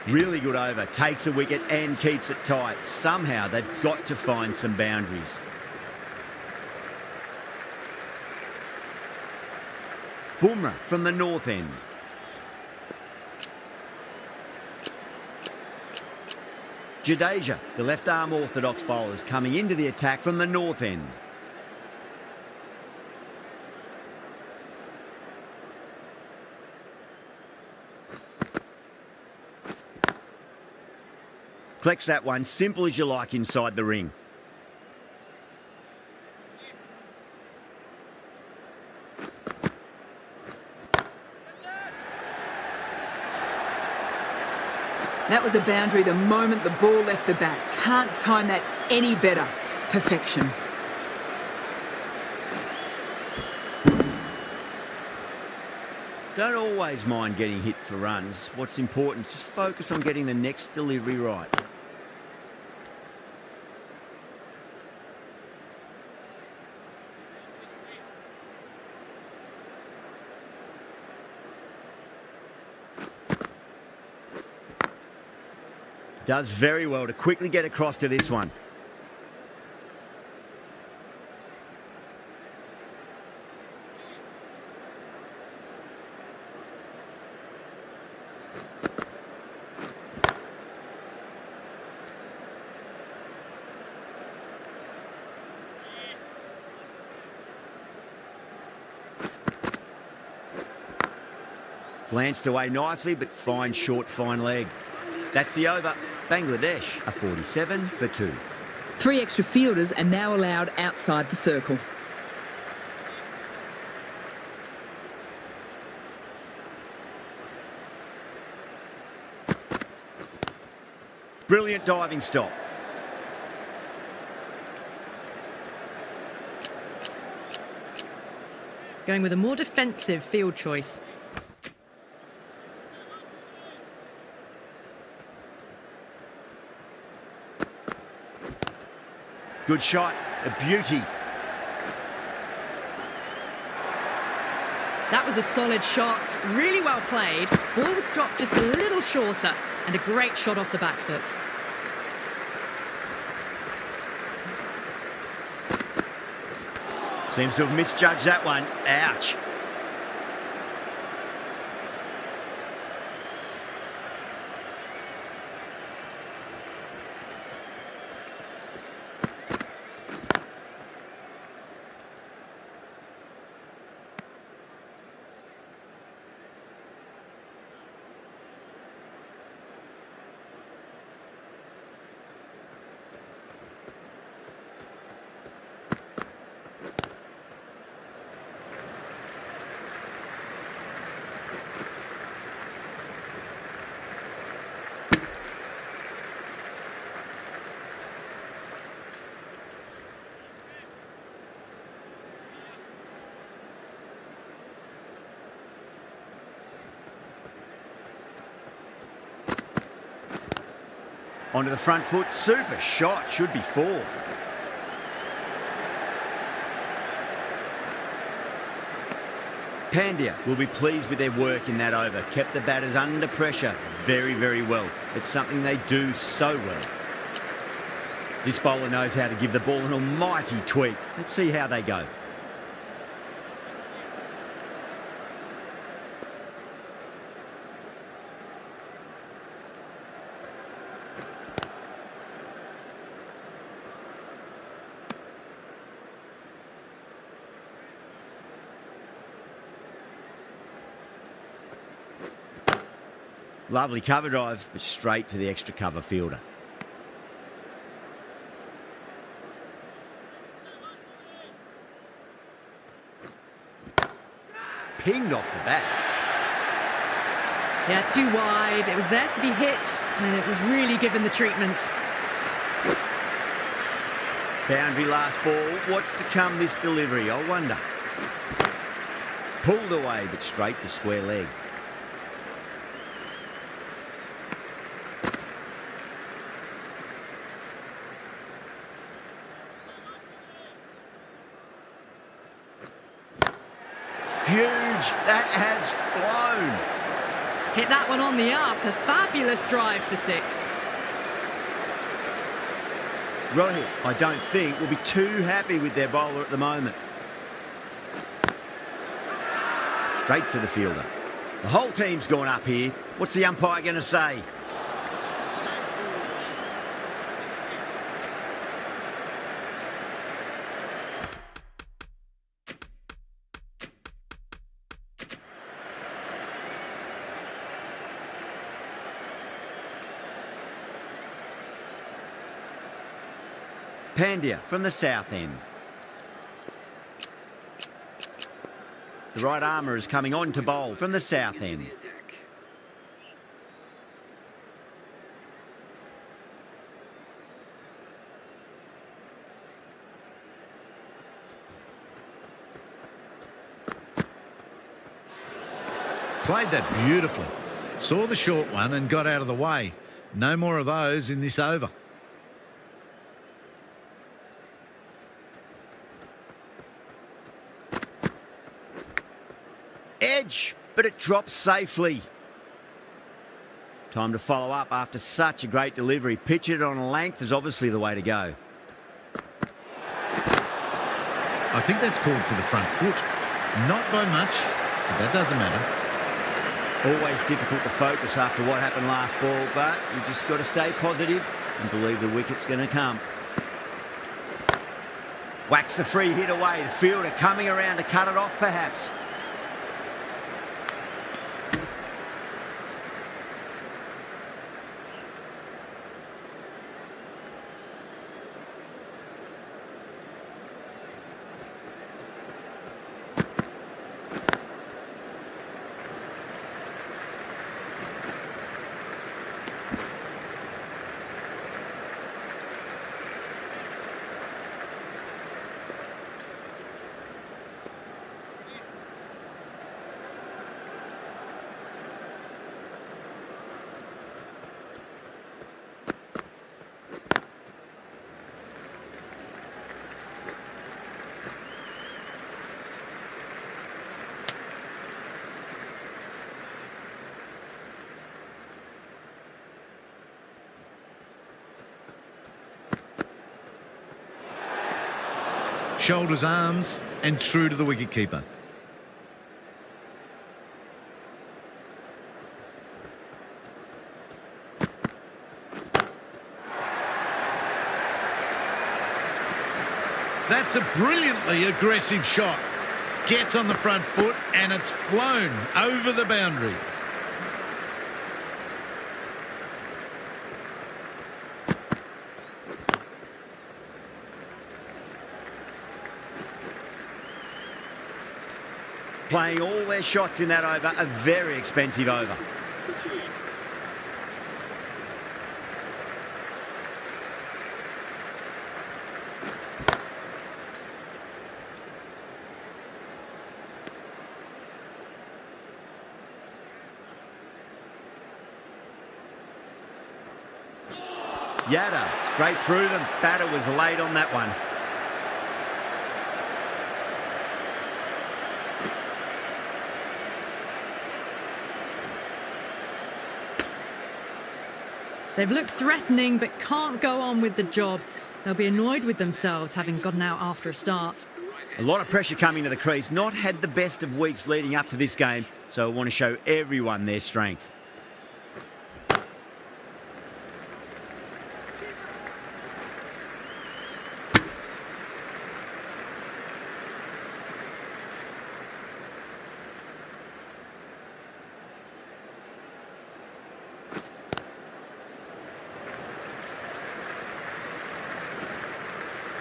Really good over. Takes a wicket and keeps it tight. Somehow they've got to find some boundaries. Bumrah from the north end. Jadeja, the left-arm orthodox bowlers, coming into the attack from the north end. Collects that one, simple as you like, inside the ring. That was a boundary the moment the ball left the bat. Can't time that any better. Perfection. Don't always mind getting hit for runs. What's important is just focus on getting the next delivery right. Does very well to quickly get across to this one. Glanced away nicely, but fine short, fine leg. That's the over. Bangladesh are 47 for 2. 3 extra fielders are now allowed outside the circle. Brilliant diving stop. Going with a more defensive field choice. Good shot, a beauty. That was a solid shot, really well played. Ball was dropped just a little shorter, and a great shot off the back foot. Seems to have misjudged that one. Ouch. Onto the front foot, super shot, should be 4. Pandya will be pleased with their work in that over. Kept the batters under pressure very, very well. It's something they do so well. This bowler knows how to give the ball an almighty tweak. Let's see how they go. Lovely cover drive, but straight to the extra cover fielder. Pinged off the bat. Yeah, too wide. It was there to be hit, and it was really given the treatment. Boundary last ball. What's to come this delivery, I wonder. Pulled away, but straight to square leg. Huge. That has flown. Hit that one on the up. A fabulous drive for 6. Rohit, I don't think, will be too happy with their bowler at the moment. Straight to the fielder. The whole team's gone up here. What's the umpire going to say? Pandya from the south end. The right armour is coming on to bowl from the south end. Played that beautifully. Saw the short one and got out of the way. No more of those in this over. Edge, but it drops safely. Time to follow up after such a great delivery. Pitch it on a length is obviously the way to go. I think that's called for the front foot. Not by much, but that doesn't matter. Always difficult to focus after what happened last ball, but you just got to stay positive and believe the wicket's going to come. Whacks the free hit away. The fielder coming around to cut it off, perhaps. Shoulders, arms, and true to the wicketkeeper. That's a brilliantly aggressive shot. Gets on the front foot and it's flown over the boundary. Playing all their shots in that over, a very expensive over. Yada, straight through them. Batter was late on that one. They've looked threatening but can't go on with the job. They'll be annoyed with themselves having gotten out after a start. A lot of pressure coming to the crease. Not had the best of weeks leading up to this game, so I want to show everyone their strength.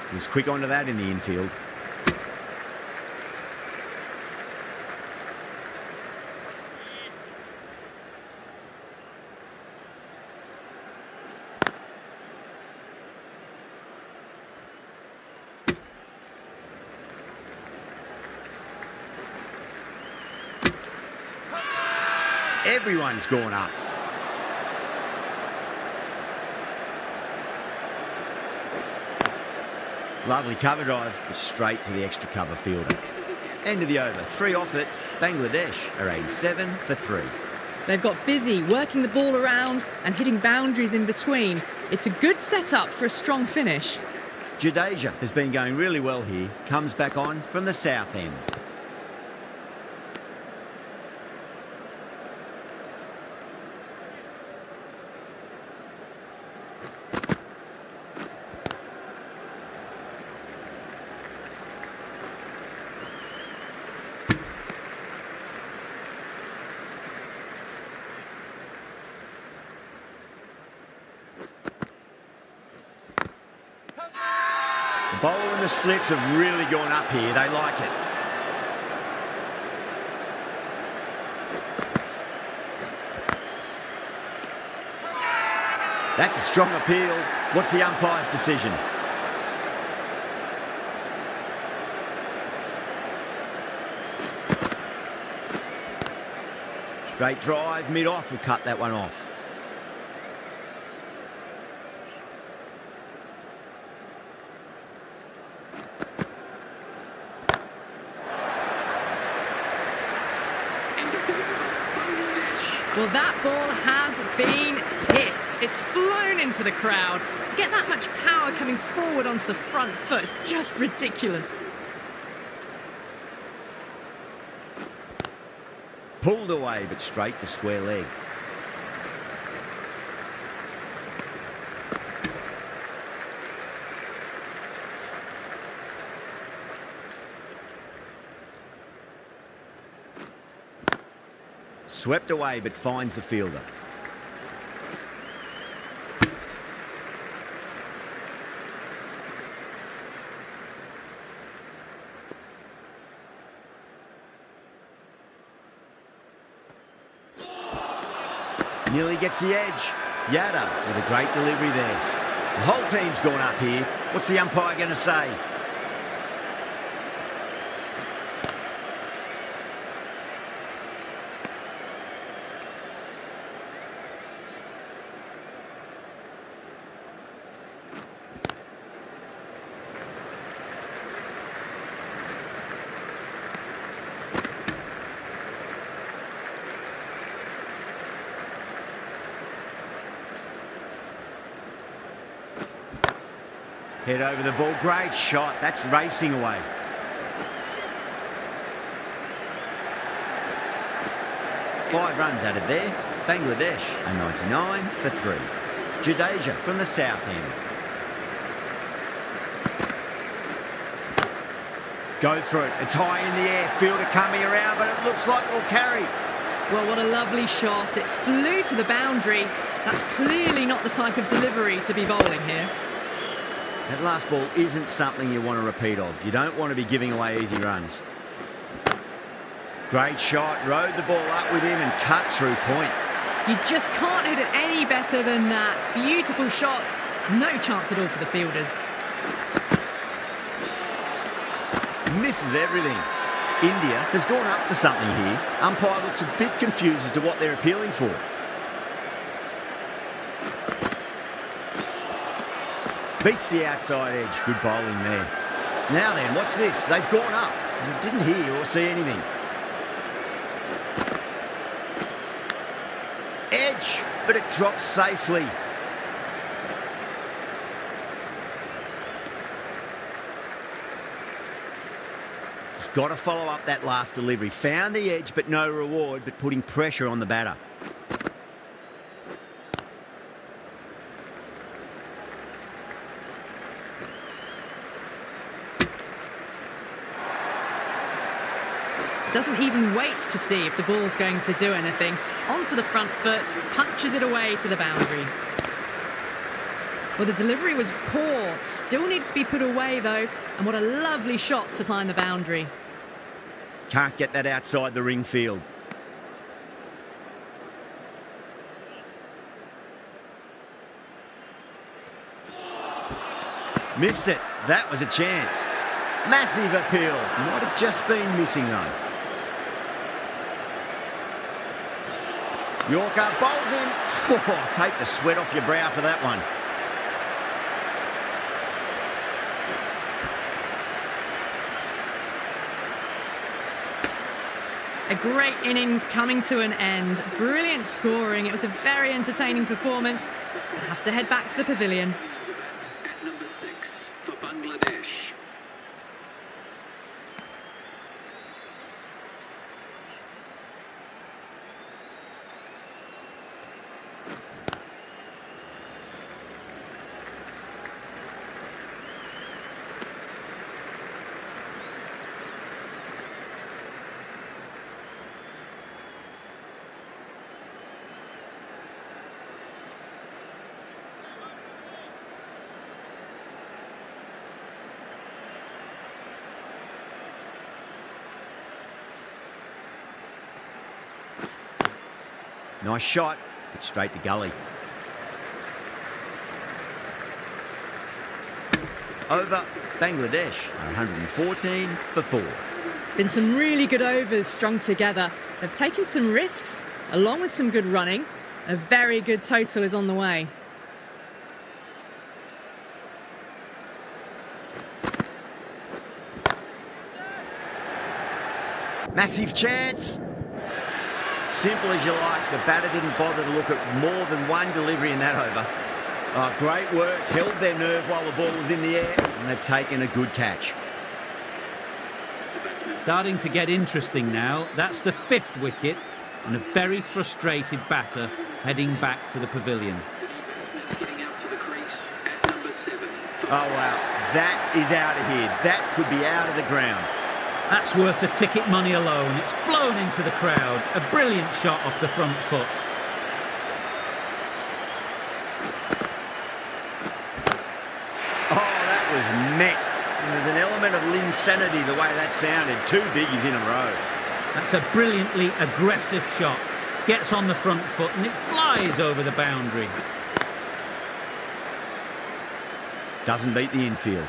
He was quick onto that in the infield. Everyone's gone up. Lovely cover drive, but straight to the extra cover fielder. End of the over, 3 off it. Bangladesh are 87 for 3. They've got busy working the ball around and hitting boundaries in between. It's a good setup for a strong finish. Jadeja has been going really well here. Comes back on from the south end. bowler and the slips have really gone up here. They like it. That's a strong appeal. What's the umpire's decision? Straight drive, mid-off will cut that one off. Well, that ball has been hit. It's flown into the crowd. To get that much power coming forward onto the front foot is just ridiculous. Pulled away, but straight to square leg. Swept away, but finds the fielder. Nearly gets the edge. Yada with a great delivery there. The whole team's gone up here. What's the umpire going to say? Head over the ball. Great shot. That's racing away. Five runs added there. Bangladesh, a 99 for 3. Jadeja from the south end. Goes for it. It's high in the air. Fielder coming around, but it looks like it'll carry. Well, what a lovely shot. It flew to the boundary. That's clearly not the type of delivery to be bowling here. That last ball isn't something you want to repeat of. You don't want to be giving away easy runs. Great shot. Rode the ball up with him and cuts through point. You just can't hit it any better than that. Beautiful shot. No chance at all for the fielders. Misses everything. India has gone up for something here. Umpire looks a bit confused as to what they're appealing for. Beats the outside edge. Good bowling there. Now then, what's this? They've gone up. Didn't hear or see anything. Edge, but it drops safely. Just got to follow up that last delivery. Found the edge, but no reward, but putting pressure on the batter. Doesn't even wait to see if the ball's going to do anything. Onto the front foot, punches it away to the boundary. Well, the delivery was poor. Still needs to be put away, though. And what a lovely shot to find the boundary. Can't get that outside the ring field. Missed it. That was a chance. Massive appeal. Might have just been missing, though. Yorker bowls him. Oh, take the sweat off your brow for that one. A great innings coming to an end. Brilliant scoring. It was a very entertaining performance. I have to head back to the pavilion. At number 6 for Bangladesh. Nice shot, but straight to gully. Over, Bangladesh, 114 for 4. Been some really good overs strung together. They've taken some risks, along with some good running. A very good total is on the way. Massive chance. Simple as you like. The batter didn't bother to look at more than one delivery in that over. Oh, great work. Held their nerve while the ball was in the air, and they've taken a good catch. Starting to get interesting now. That's the 5th wicket, and a very frustrated batter heading back to the pavilion. Getting out to the crease at number 7. Oh, wow. That is out of here. That could be out of the ground. That's worth the ticket money alone. It's flown into the crowd. A brilliant shot off the front foot. Oh, that was met. And there's an element of insanity the way that sounded. 2 biggies in a row. That's a brilliantly aggressive shot. Gets on the front foot and it flies over the boundary. Doesn't beat the infield.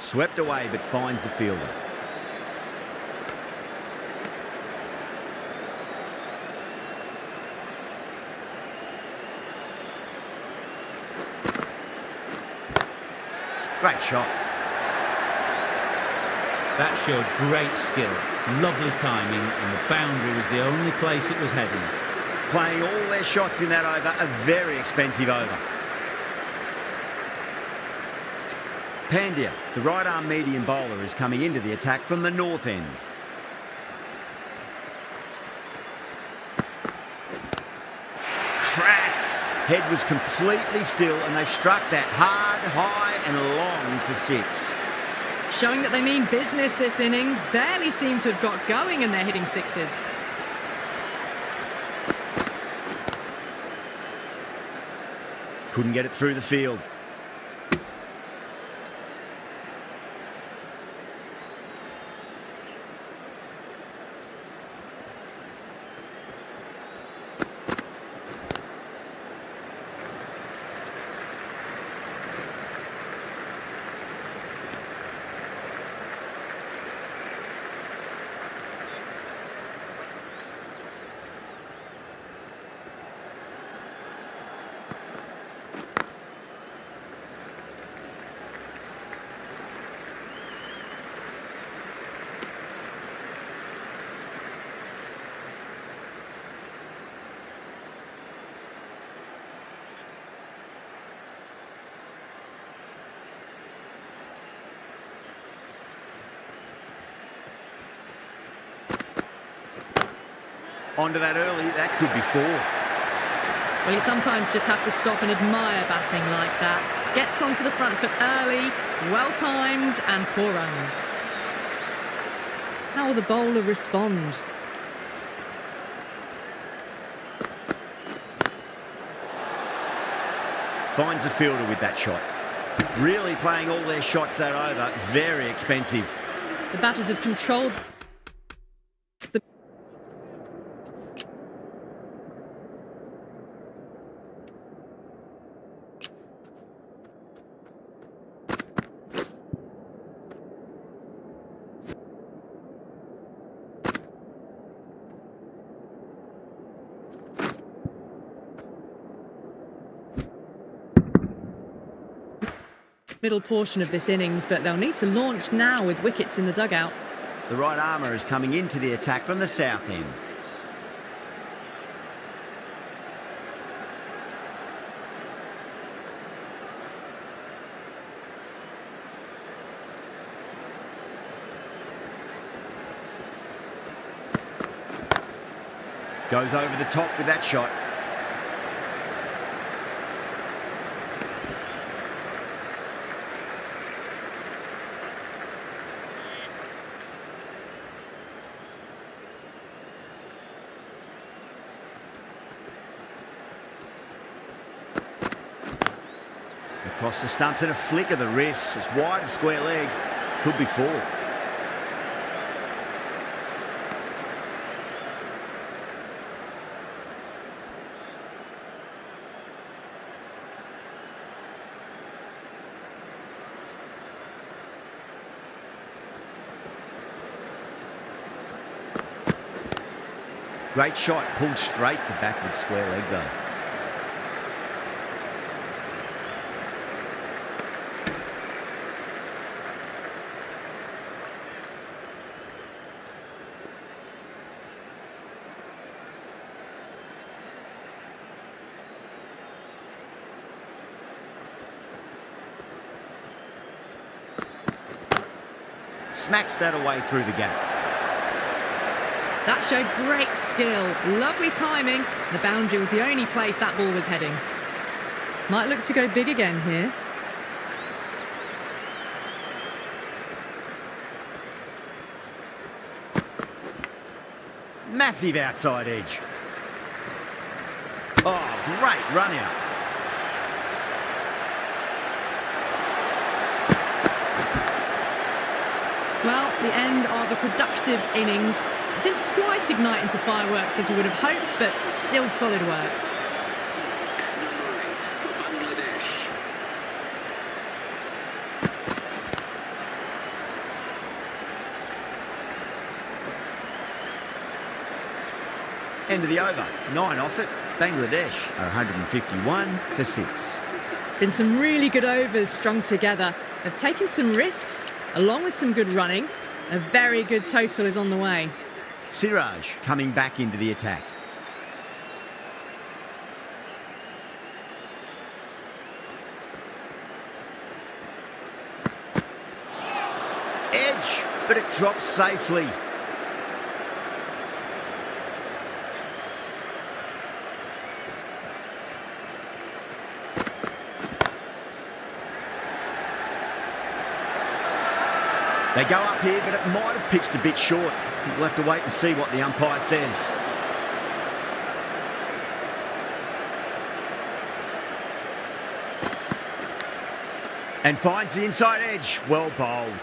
Swept away but finds the fielder. Great shot. That showed great skill, lovely timing, and the boundary was the only place it was heading. Playing all their shots in that over, a very expensive over. Pandya, the right-arm medium bowler, is coming into the attack from the north end. Crack! Head was completely still and they struck that hard, high and long for 6. Showing that they mean business this innings. Barely seem to have got going and they're hitting 6s. Couldn't get it through the field. Onto that early, that could be 4. Well, you sometimes just have to stop and admire batting like that. Gets onto the front foot early, well-timed, and 4 runs. How will the bowler respond? Finds the fielder with that shot. Really playing all their shots that over, very expensive. The batters have controlled the middle portion of this innings, but they'll need to launch now with wickets in the dugout. The right armour is coming into the attack from the south end. Goes over the top with that shot. Across the stumps and a flick of the wrist. It's wide of square leg. Could be 4. Great shot, pulled straight to backward square leg though. Smacks that away through the gap. That showed great skill, lovely timing. The boundary was the only place that ball was heading. Might look to go big again here. Massive outside edge. Oh, great run out. Well, the end of a productive innings. Didn't quite ignite into fireworks as we would have hoped, but still solid work. End of the over. 9 off it. Bangladesh are 151 for 6. Been some really good overs strung together. They've taken some risks, along with some good running. A very good total is on the way. Siraj coming back into the attack. Edge, but it drops safely. They go up here, but it might have pitched a bit short. I think we'll have to wait and see what the umpire says. And finds the inside edge. Well bowled.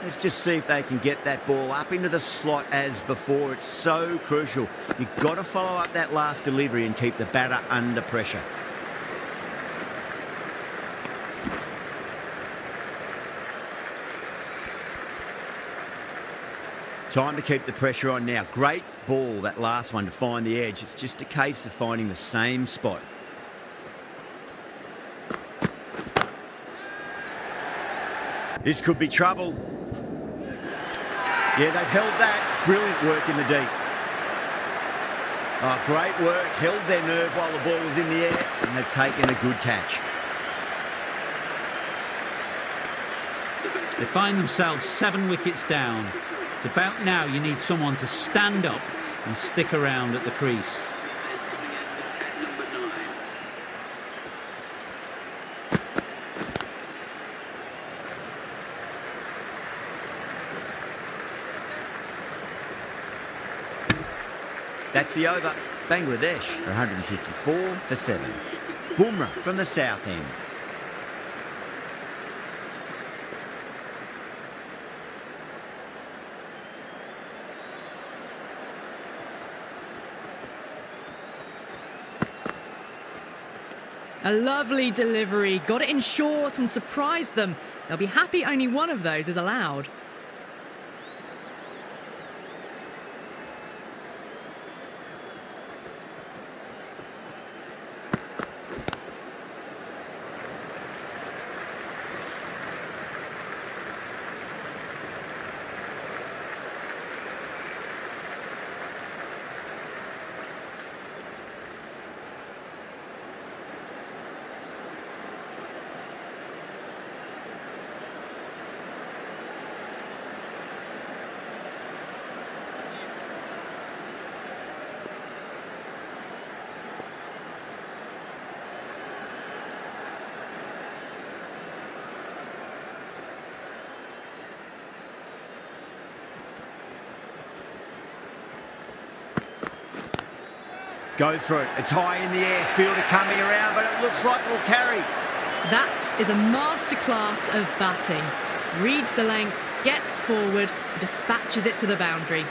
Let's just see if they can get that ball up into the slot as before. It's so crucial. You've got to follow up that last delivery and keep the batter under pressure. Time to keep the pressure on now. Great ball, that last one, to find the edge. It's just a case of finding the same spot. This could be trouble. Yeah, they've held that. Brilliant work in the deep. Oh, great work. Held their nerve while the ball was in the air, and they've taken a good catch. They find themselves 7 wickets down. It's about now you need someone to stand up and stick around at the crease. That's the over. Bangladesh are 154 for 7. Bumrah from the south end. A lovely delivery, got it in short and surprised them. They'll be happy only one of those is allowed. Goes for it. It's high in the air. Fielder coming around, but it looks like it'll carry. That is a masterclass of batting. Reads the length, gets forward, dispatches it to the boundary.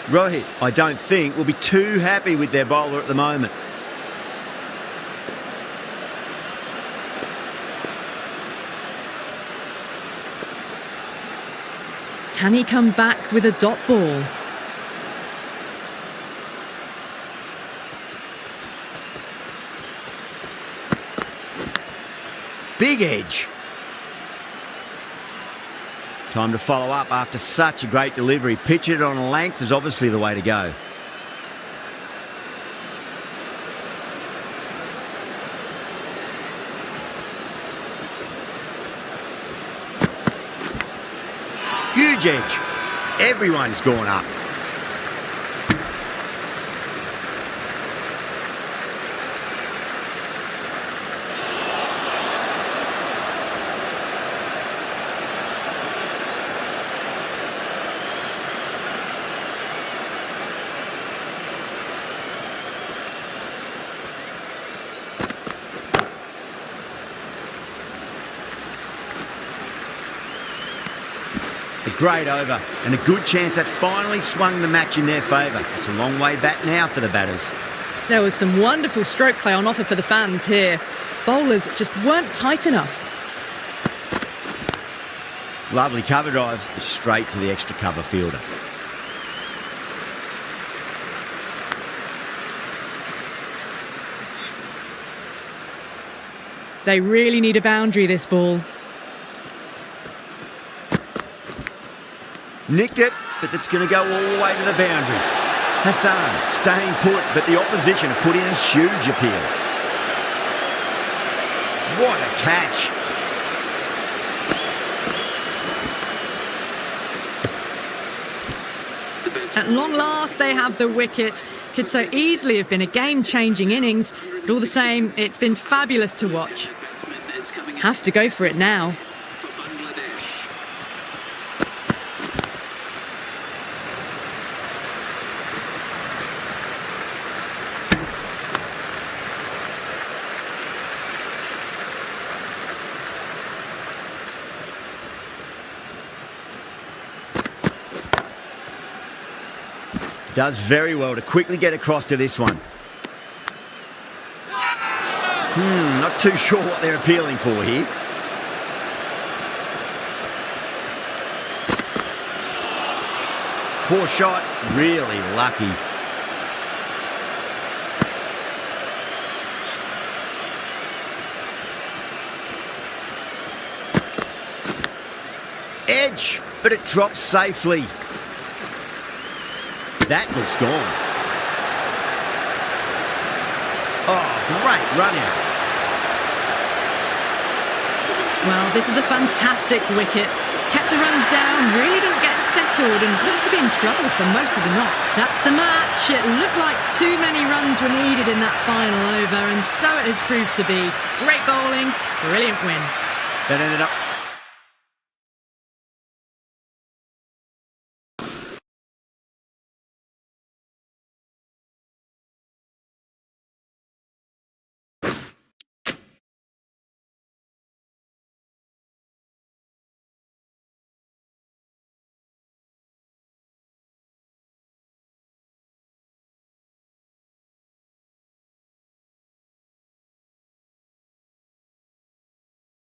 Rohit, I don't think, will be too happy with their bowler at the moment. Can he come back with a dot ball? Big edge. Time to follow up after such a great delivery. Pitch it on a length is obviously the way to go. Huge edge. Everyone's gone up. A great over and a good chance that's finally swung the match in their favour. It's a long way back now for the batters. There was some wonderful stroke play on offer for the fans here. Bowlers just weren't tight enough. Lovely cover drive, straight to the extra cover fielder. They really need a boundary, this ball. Nicked it, but that's going to go all the way to the boundary. Hassan staying put, but the opposition have put in a huge appeal. What a catch. At long last, they have the wicket. Could so easily have been a game-changing innings, but all the same, it's been fabulous to watch. Have to go for it now. Does very well to quickly get across to this one. Not too sure what they're appealing for here. Poor shot, really lucky. Edge, but it drops safely. That looks gone. Oh, great run out. Well, this is a fantastic wicket. Kept the runs down, really didn't get settled and looked to be in trouble for most of the knock. That's the match. It looked like too many runs were needed in that final over, and so it has proved to be. Great bowling, brilliant win. That ended up